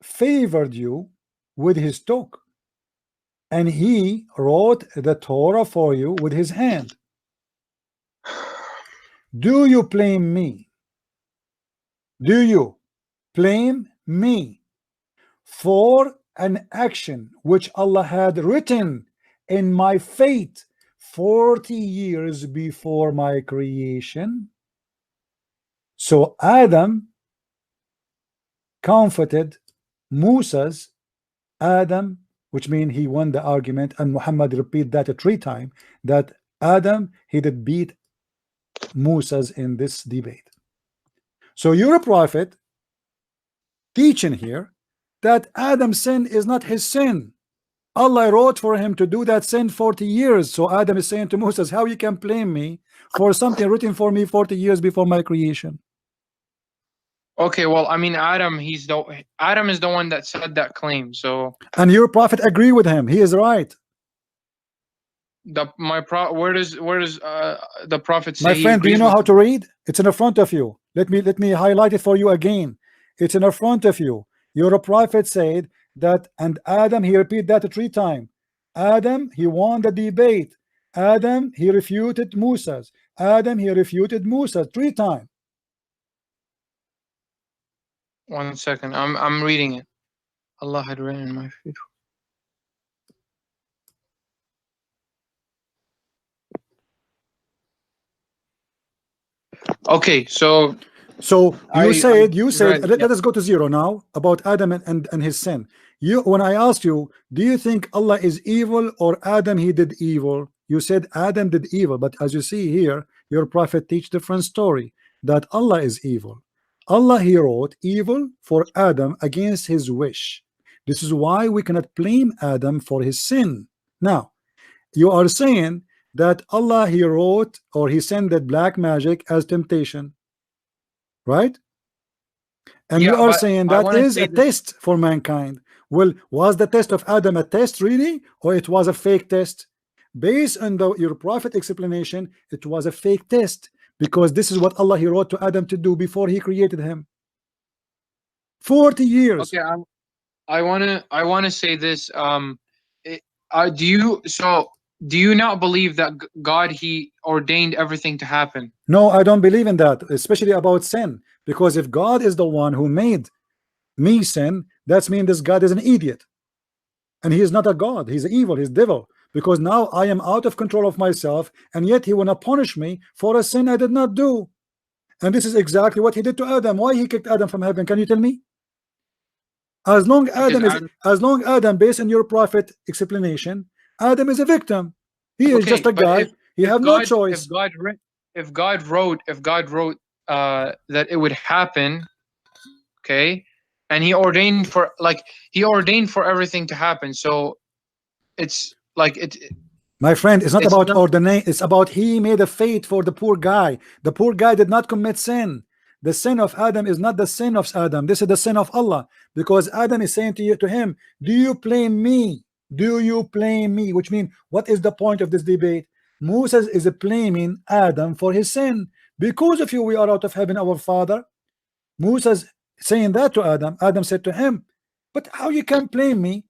favored you with his talk, and he wrote the Torah for you with his hand. Do you blame me? Do you blame me for an action which Allah had written in my fate 40 years before my creation? So Adam comforted Moses, Adam, which means he won the argument, and Muhammad repeat that 3 times, that Adam, he did beat Moses in this debate. So you're a prophet teaching here that Adam's sin is not his sin. Allah wrote for him to do that sin 40 years. So Adam is saying to Moses, how you can blame me for something written for me 40 years before my creation? Okay, well, I mean, Adam is the one that said that claim. So, and your prophet agree with him. He is right. where does the prophet say? My he friend, do you agrees know with how to read? It's in the front of you. Let me highlight it for you again. It's in the front of you. Your prophet said that, and Adam, he repeat that 3 times. Adam, he won the debate. Adam, he refuted Moses. Adam, he refuted Moses 3 times. 1 second. I'm reading it. Allah had written in my feet. Okay, so you said right, let us go to 0 now about Adam and his sin. When I asked you, do you think Allah is evil or Adam he did evil? You said Adam did evil, but as you see here, your prophet teach different story, that Allah is evil. Allah, he wrote evil for Adam against his wish. This is why we cannot blame Adam for his sin. Now you are saying that Allah, he wrote, or he sent that black magic as temptation, right? And you are saying that is a test for mankind. Well, was the test of Adam a test really, or it was a fake test? Based on your prophet explanation, it was a fake test, because this is what Allah, he wrote to Adam to do before he created him. 40 years. Okay, I want to say this. Do you not believe that God, he ordained everything to happen? No, I don't believe in that, especially about sin, because if God is the one who made me sin, that means this God is an idiot, and he is not a God. He's evil, he's devil, because now I am out of control of myself, and yet he wanna punish me for a sin I did not do. And this is exactly what he did to Adam. Why he kicked Adam from heaven? Can you tell me? As long Adam, based on your prophet explanation, Adam is a victim. He is Okay, just a but guy. He have no choice. if God wrote that it would happen, okay, and he ordained for everything to happen. So it's like My friend, it's not it's about not ordination. It's about he made a fate for the poor guy. The poor guy did not commit sin. The sin of Adam is not the sin of Adam. This is the sin of Allah. Because Adam is saying to him, do you blame me? Do you blame me? Which means, what is the point of this debate? Moses is blaming Adam for his sin. Because of you, we are out of heaven, our father. Moses saying that to Adam. Adam said to him, but how you can blame me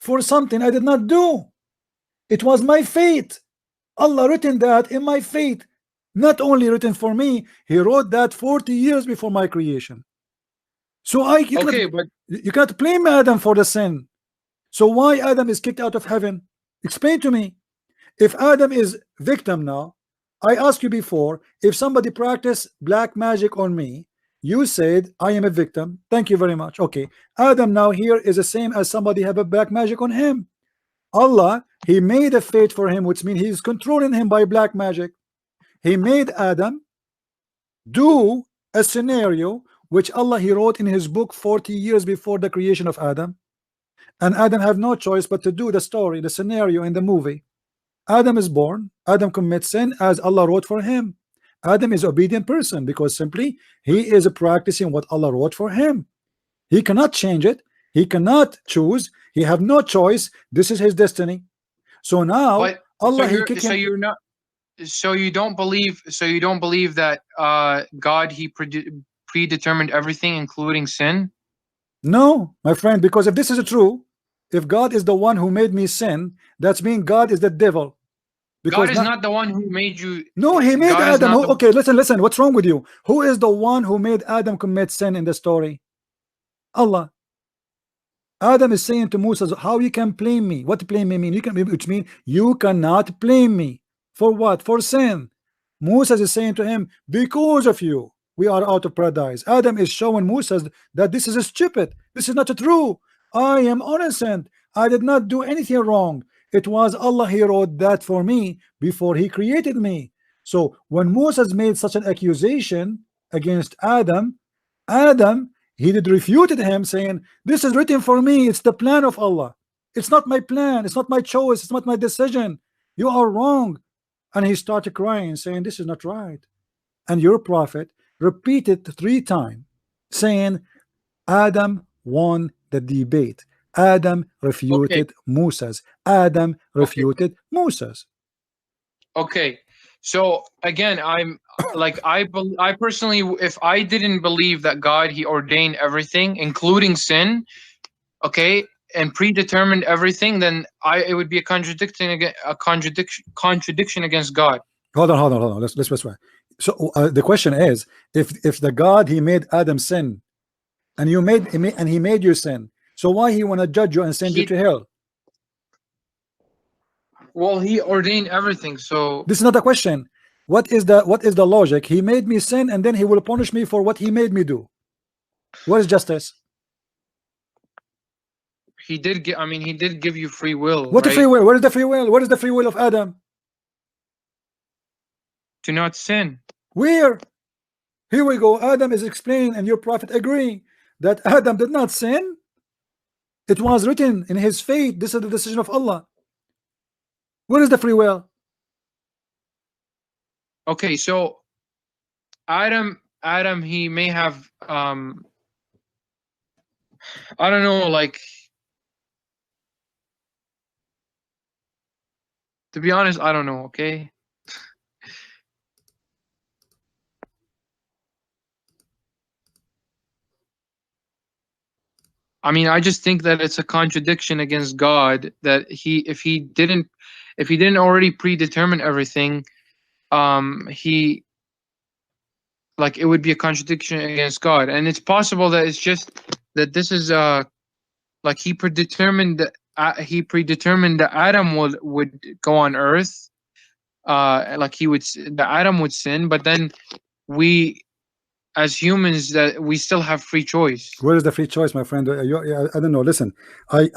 for something I did not do? It was my fate. Allah written that in my fate. Not only written for me, he wrote that 40 years before my creation. So you cannot blame Adam for the sin. So why Adam is kicked out of heaven? Explain to me. If Adam is victim now, I asked you before, if somebody practiced black magic on me, you said I am a victim. Thank you very much. Okay, Adam now here is the same as somebody have a black magic on him. Allah, he made a fate for him, which means he's controlling him by black magic. He made Adam do a scenario which Allah he wrote in his book 40 years before the creation of Adam, and Adam have no choice but to do the story, the scenario in the movie. Adam is born, Adam commits sin as Allah wrote for him. Adam is obedient person because simply he is practicing what Allah wrote for him. He cannot change it. He cannot choose. He have no choice. This is his destiny. So now Allah so you don't believe that God he predetermined everything, including sin? No, my friend, because if this is true, if God is the one who made me sin, that's mean God is the devil. Because God is not the one who made you. No, he made Adam. Okay, listen. What's wrong with you? Who is the one who made Adam commit sin in the story? Allah. Adam is saying to Moses, how you can blame me? What blame me mean? Which means you cannot blame me. For what? For sin. Moses is saying to him, because of you, we are out of paradise. Adam is showing Moses that this is stupid. This is not true. I am innocent. I did not do anything wrong. It was Allah, he wrote that for me before he created me. So when Moses made such an accusation against Adam, he did refuted him, saying, this is written for me. It's the plan of Allah. It's not my plan. It's not my choice. It's not my decision. You are wrong. And he started crying, saying, this is not right. And your prophet repeated 3 times, saying, Adam won the debate. Adam refuted Moses. Adam refuted Moses. Okay. So again, I'm like I personally, if I didn't believe that God he ordained everything, including sin, okay, and predetermined everything, then it would be a contradiction against God. Hold on. Let's try. So the question is, if the God he made Adam sin, and he made you sin, so why he want to judge you and send you to hell? Well, he ordained everything, so this is not a question. What is the logic? He made me sin, and then he will punish me for what he made me do. What is justice? He did give you free will. What the free will? Where is the free will? What is the free will of Adam? To not sin. Where? Here we go. Adam is explained, and your prophet agree that Adam did not sin. It was written in his fate. This is the decision of Allah. Where is the free will? Okay, so Adam, he may have I don't know, like, to be honest, I don't know, okay? I mean, I just think that it's a contradiction against God that if he didn't already predetermine everything, it would be a contradiction against God. And it's possible that it's just that this is like he predetermined that Adam would go on earth, like Adam would sin, but then we as humans that we still have free choice. Where is the free choice, my friend? I don't know. Listen, I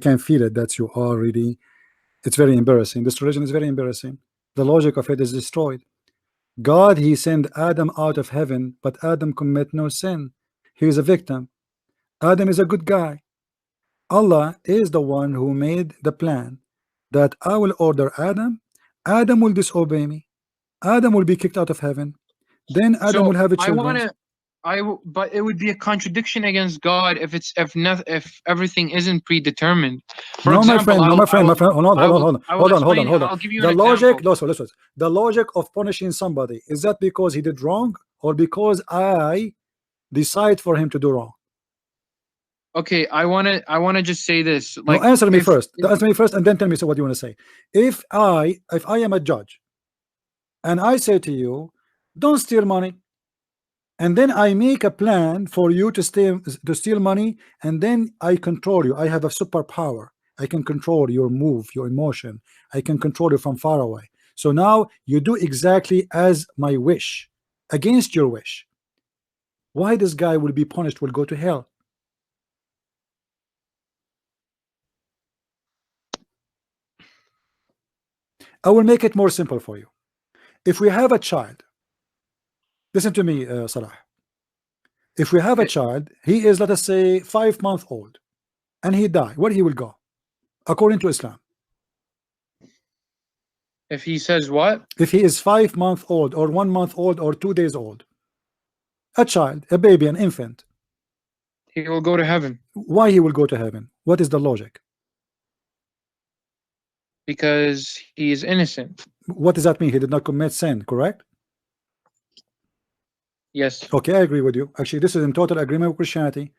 can feel it that you are really It's very embarrassing. This religion is very embarrassing. The logic of it is destroyed. God, he sent Adam out of heaven, but Adam commit no sin. He is a victim. Adam is a good guy. Allah is the one who made the plan that I will order Adam. Adam will disobey me. Adam will be kicked out of heaven. Then Adam will have a children. But it would be a contradiction against God if everything isn't predetermined. For No, example, my friend. Hold on. I'll give you The an logic, example. the logic of punishing somebody, is that because he did wrong or because I decide for him to do wrong? Okay, I wanna just say this. Like, no, answer me first. Answer me first, and then tell me what you want to say. If I am a judge, and I say to you, don't steal money, and then I make a plan for you to steal money, and then I control you. I have a superpower. I can control your move, your emotion. I can control you from far away. So now you do exactly as my wish, against your wish. Why this guy will be punished, will go to hell? I will make it more simple for you. If we have a child, listen to me, Salah. If we have a child, he is, let us say, 5 months old, and he die, where he will go, according to Islam? If he says what? If he is 5 months old, or 1 month old, or 2 days old, a child, a baby, an infant, he will go to heaven. Why he will go to heaven? What is the logic? Because he is innocent. What does that mean? He did not commit sin, correct? Yes. Okay, I agree with you. Actually, this is in total agreement with Christianity.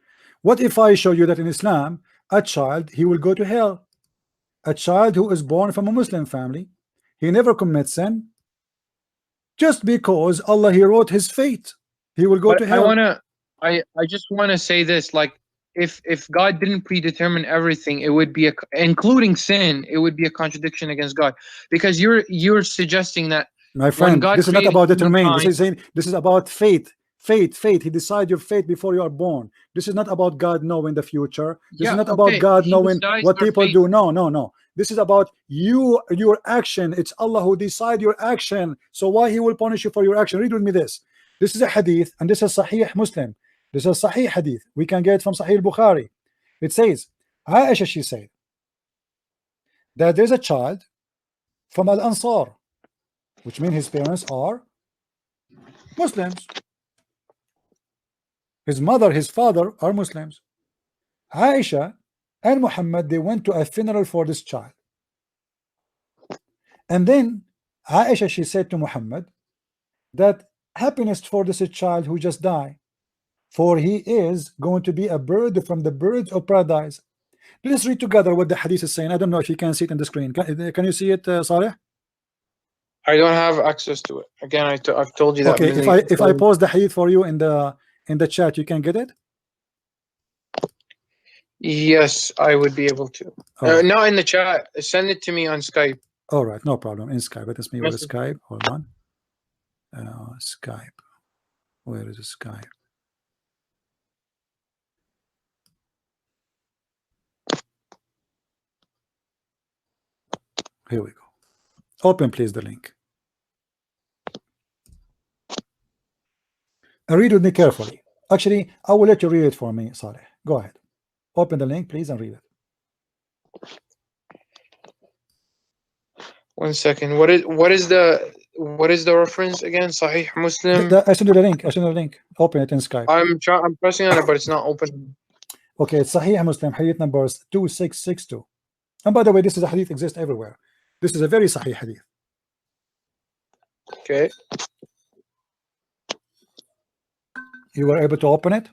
What if I show you that in Islam, a child, he will go to hell? A child who is born from a Muslim family, he never commits sin, just because Allah, he wrote his fate, he will go to hell. I just wanna say this, like, if God didn't predetermine everything, it would be including sin, it would be a contradiction against God, because you're suggesting that, my friend, this is not about determining. This is saying, this is about fate. Fate. He decides your fate before you are born. This is not about God knowing the future. This is not about God knowing what people do. No. This is about your action. It's Allah who decides your action. So why he will punish you for your action? Read with me this. This is a hadith, and this is Sahih Muslim. This is Sahih hadith. We can get it from Sahih Bukhari. It says, Aisha, she said that there's a child from Al-Ansar, which means his parents are Muslims. His mother, his father are Muslims. Aisha and Muhammad, they went to a funeral for this child. And then Aisha, she said to Muhammad that happiness for this child who just died, for he is going to be a bird from the birds of paradise. Let's read together what the hadith is saying. I don't know if you can see it on the screen. Can you see it, Saleh? I don't have access to it. Again, I've told you that. Okay, if I post the hadith for you in the chat, you can get it? Yes, I would be able to. Not in the chat. Send it to me on Skype. All right, no problem. In Skype. Let us me with Skype. Hold on. Skype. Where is the Skype? Here we go. Open, please, the link. And read with me carefully. Actually, I will let you read it for me, Saleh. Go ahead. Open the link, please, and read it. 1 second. What is the reference again? Sahih Muslim. I send you the link. Open it in Skype. I'm pressing on it, but it's not open. Okay, it's Sahih Muslim, hadith numbers 2662. And by the way, this is a hadith exists everywhere. This is a very Sahih hadith. Okay. You were able to open it?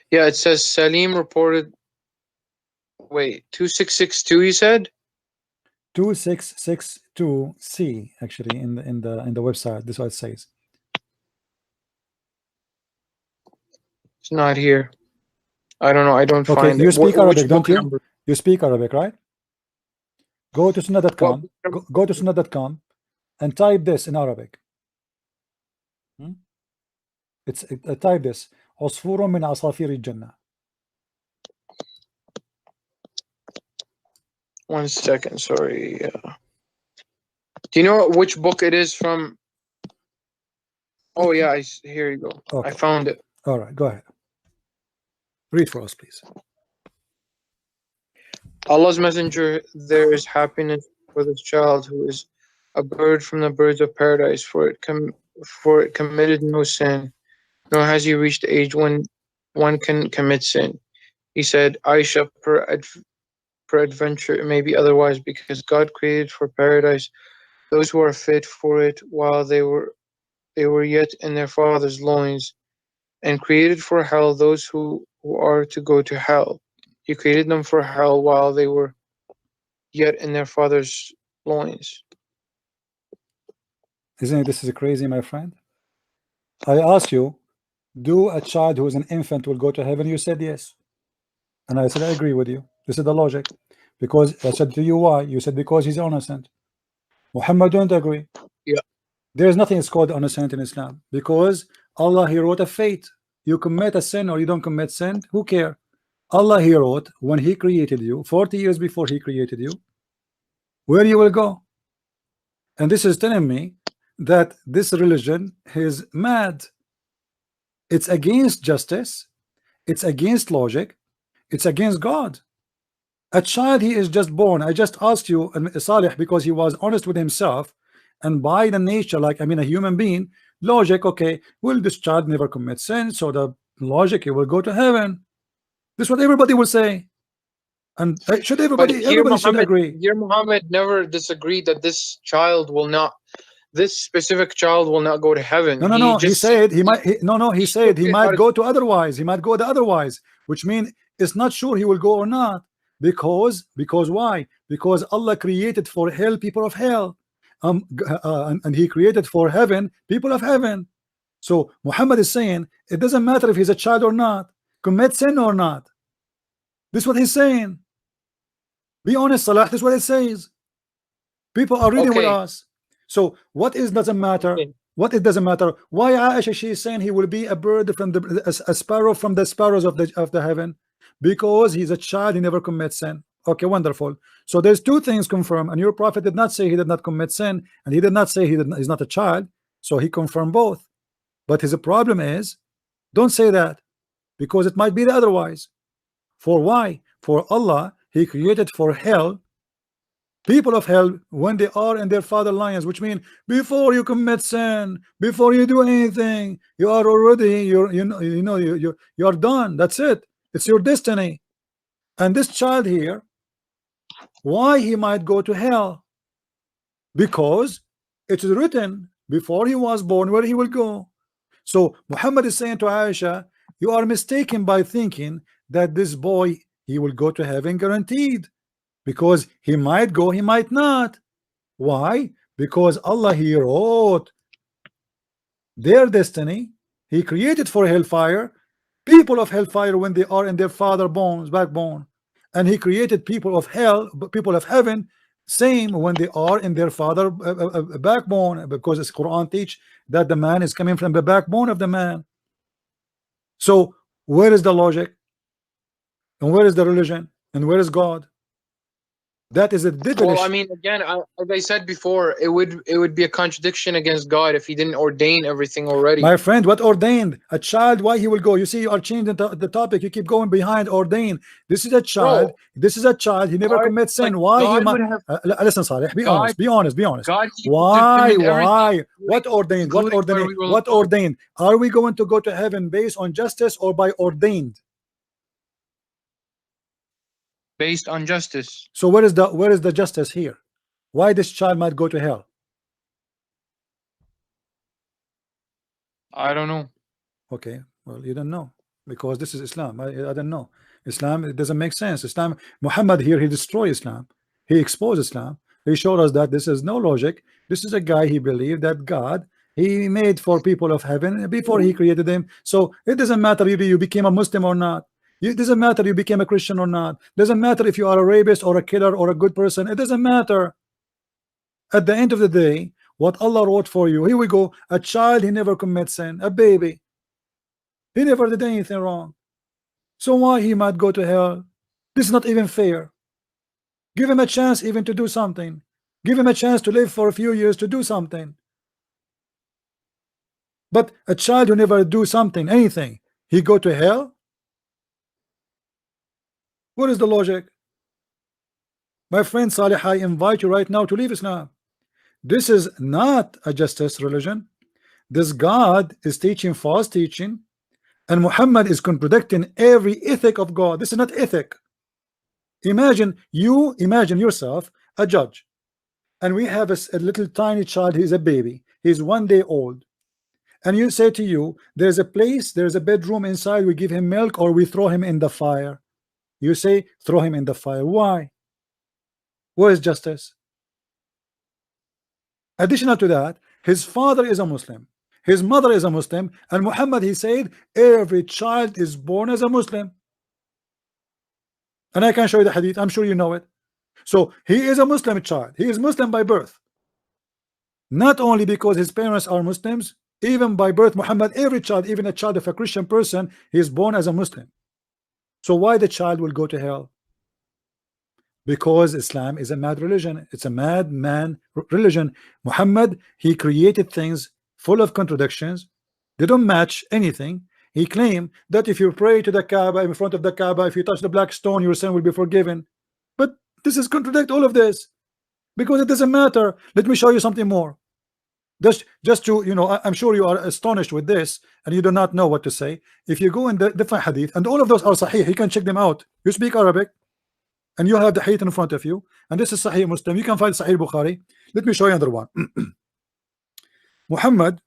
Yeah, it says Salim reported. Wait, 2662. You said 2662C. Actually, in the website, this is what it says. It's not here. I don't know. I don't find it. You speak Arabic, don't you? You speak Arabic, right? Go to sunnah.com. Go to sunnah.com and type this in Arabic. It's type this عصفور من عصافير الجنة. 1 second, sorry. Do you know which book it is from? Oh yeah, here you go. Okay. I found it. All right, go ahead. Read for us, please. Allah's messenger, there is happiness for this child who is a bird from the birds of paradise, for it committed no sin, nor has he reached the age when one can commit sin. He said, Aisha, peradventure it may be otherwise, because God created for paradise those who are fit for it while they were yet in their father's loins, and created for hell those who are to go to hell. He created them for hell while they were yet in their father's loins. Isn't this is crazy, my friend? I asked you, do a child who is an infant will go to heaven? You said yes. And I said, I agree with you. This is the logic. Because I said to you, why? You said, because he's innocent. Muhammad don't agree. Yeah. There's nothing that's called innocent in Islam. Because Allah, he wrote a fate. You commit a sin or you don't commit sin, who care? Allah, he wrote when he created you, 40 years before he created you, where you will go. And this is telling me that this religion is mad. It's against justice. It's against logic. It's against God. A child, he is just born. I just asked you, Salih, because he was honest with himself, and by the nature, like, I mean, a human being, logic, okay, will this child never commit sin? So the logic, he will go to heaven. This is what everybody will say. And should everybody should agree. Here Muhammad never disagreed that this specific child will not go to heaven. No. He said he might. He said he might go to otherwise. He might go the otherwise, which means it's not sure he will go or not. Because why? Because Allah created for hell people of hell, and He created for heaven people of heaven. So Muhammad is saying it doesn't matter if he's a child or not, commit sin or not. This is what he's saying. Be honest, Salah. This is what it says. People are reading with us. So what is doesn't matter? What it doesn't matter? Why Aisha, she is saying he will be a bird from a sparrow from the sparrows of the heaven, because he's a child, he never commits sin. Okay, wonderful. So there's two things confirmed, and your prophet did not say he did not commit sin, and he did not say he's not a child. So he confirmed both. But his problem is, don't say that, because it might be the otherwise. For why? For Allah, he created for hell people of hell when they are in their father lions, which means before you commit sin, before you do anything, you are already you're done. That's it. It's your destiny. And this child here, why he might go to hell? Because it is written before he was born where he will go. So Muhammad is saying to Aisha, you are mistaken by thinking that this boy, he will go to heaven guaranteed, because he might go, he might not. Why? Because Allah, he wrote their destiny. He created for hellfire people of hellfire when they are in their father backbone, and he created people of hell, people of heaven, same when they are in their father backbone, because as Qur'an teach that the man is coming from the backbone of the man. So where is the logic, and where is the religion, and where is God? That is a devilish. Well, I mean, again, as I said before, it would be a contradiction against God if he didn't ordain everything already. My friend, what ordained? A child, why he will go? You see, you are changing the topic. You keep going behind ordained. This is a child. Bro, this is a child. He never commits sin. Why he might? Listen, Saleh. Be honest. Be honest. Be honest. God, why? Why? What ordained? What ordained? What ordained? Are we going to go to heaven based on justice or by ordained? Based on justice. So where is the justice here? Why this child might go to hell? I don't know. Okay, well, you don't know, because this is Islam. I don't know. Islam, it doesn't make sense. Islam, Muhammad here, he destroyed Islam. He exposed Islam. He showed us that this is no logic. This is a guy, he believed that God, he made for people of heaven before he created them. So it doesn't matter if you became a Muslim or not. It doesn't matter if you became a Christian or not. Doesn't matter if you are a rapist or a killer or a good person. It doesn't matter. At the end of the day, what Allah wrote for you, here we go. A child, he never commits sin. A baby, He never did anything wrong. So why he might go to hell? This is not even fair. Give him a chance even to do something. Give him a chance to live for a few years to do something. But a child who never do something, anything, he go to hell? What is the logic? My friend Salih, I invite you right now to leave Islam. This is not a justice religion. This God is teaching false teaching, and Muhammad is contradicting every ethic of God. This is not ethic. Imagine yourself a judge, and we have a little tiny child. He's a baby. He's 1 day old, and you say to you, there's a place, there's a bedroom inside. We give him milk, or we throw him in the fire. You say throw him in the fire. Why? Where is justice? Additional to that, his father is a Muslim, his mother is a Muslim, and Muhammad, he said every child is born as a Muslim. And I can show you the hadith. I'm sure you know it. So he is a Muslim child. He is Muslim by birth. Not only because his parents are Muslims, even by birth, Muhammad, every child, even a child of a Christian person, he is born as a Muslim. So why the child will go to hell? Because Islam is a mad religion. It's a madman religion. Muhammad, he created things full of contradictions. They don't match anything. He claimed that if you pray to the Kaaba, in front of the Kaaba, if you touch the black stone, your sin will be forgiven. But this is contradict all of this, because it doesn't matter. Let me show you something more. Just to, you know, I'm sure you are astonished with this and you do not know what to say. If you go in the different hadith, and all of those are sahih, you can check them out. You speak Arabic and you have the hadith in front of you, and this is Sahih Muslim. You can find Sahih Bukhari. Let me show you another one. Muhammad,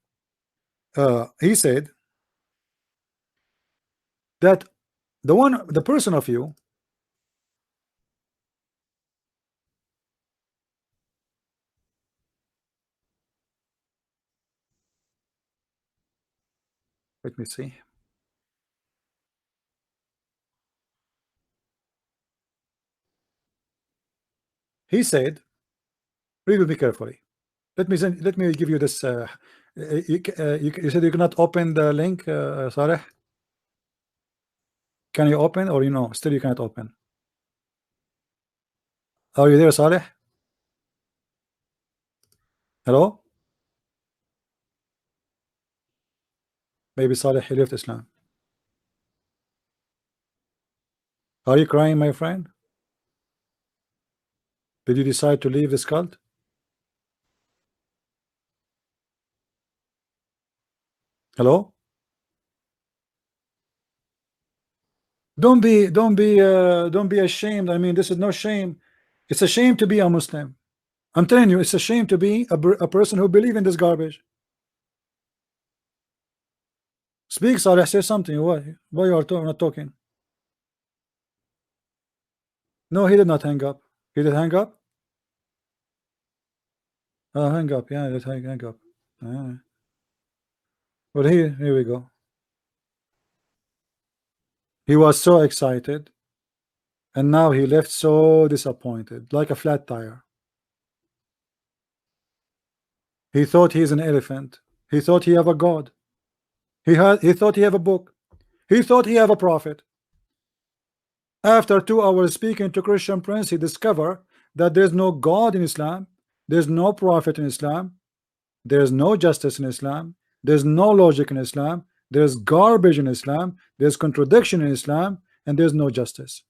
he said that the person of you, let me see. He said, read with me carefully. Let me give you this. You said you cannot open the link, Saleh. Can you open, or you know, still you cannot open? Are you there, Saleh? Hello? Maybe Saleh, he left Islam. Are you crying, my friend? Did you decide to leave this cult? Hello? Don't be ashamed. I mean, this is no shame. It's a shame to be a Muslim. I'm telling you, it's a shame to be a person who believe in this garbage. Speak, Saleh. Say something. Why you are not talking? No, he did not hang up. He did hang up. Hang up. Yeah, let's hang up. Well, here we go. He was so excited, and now he left so disappointed, like a flat tire. He thought he's an elephant. He thought he have a God. He thought he have a book. He thought he have a prophet. After 2 hours speaking to Christian Prince, he discovered that there's no God in Islam. There's no prophet in Islam. There's no justice in Islam. There's no logic in Islam. There's garbage in Islam. There's contradiction in Islam, and there's no justice.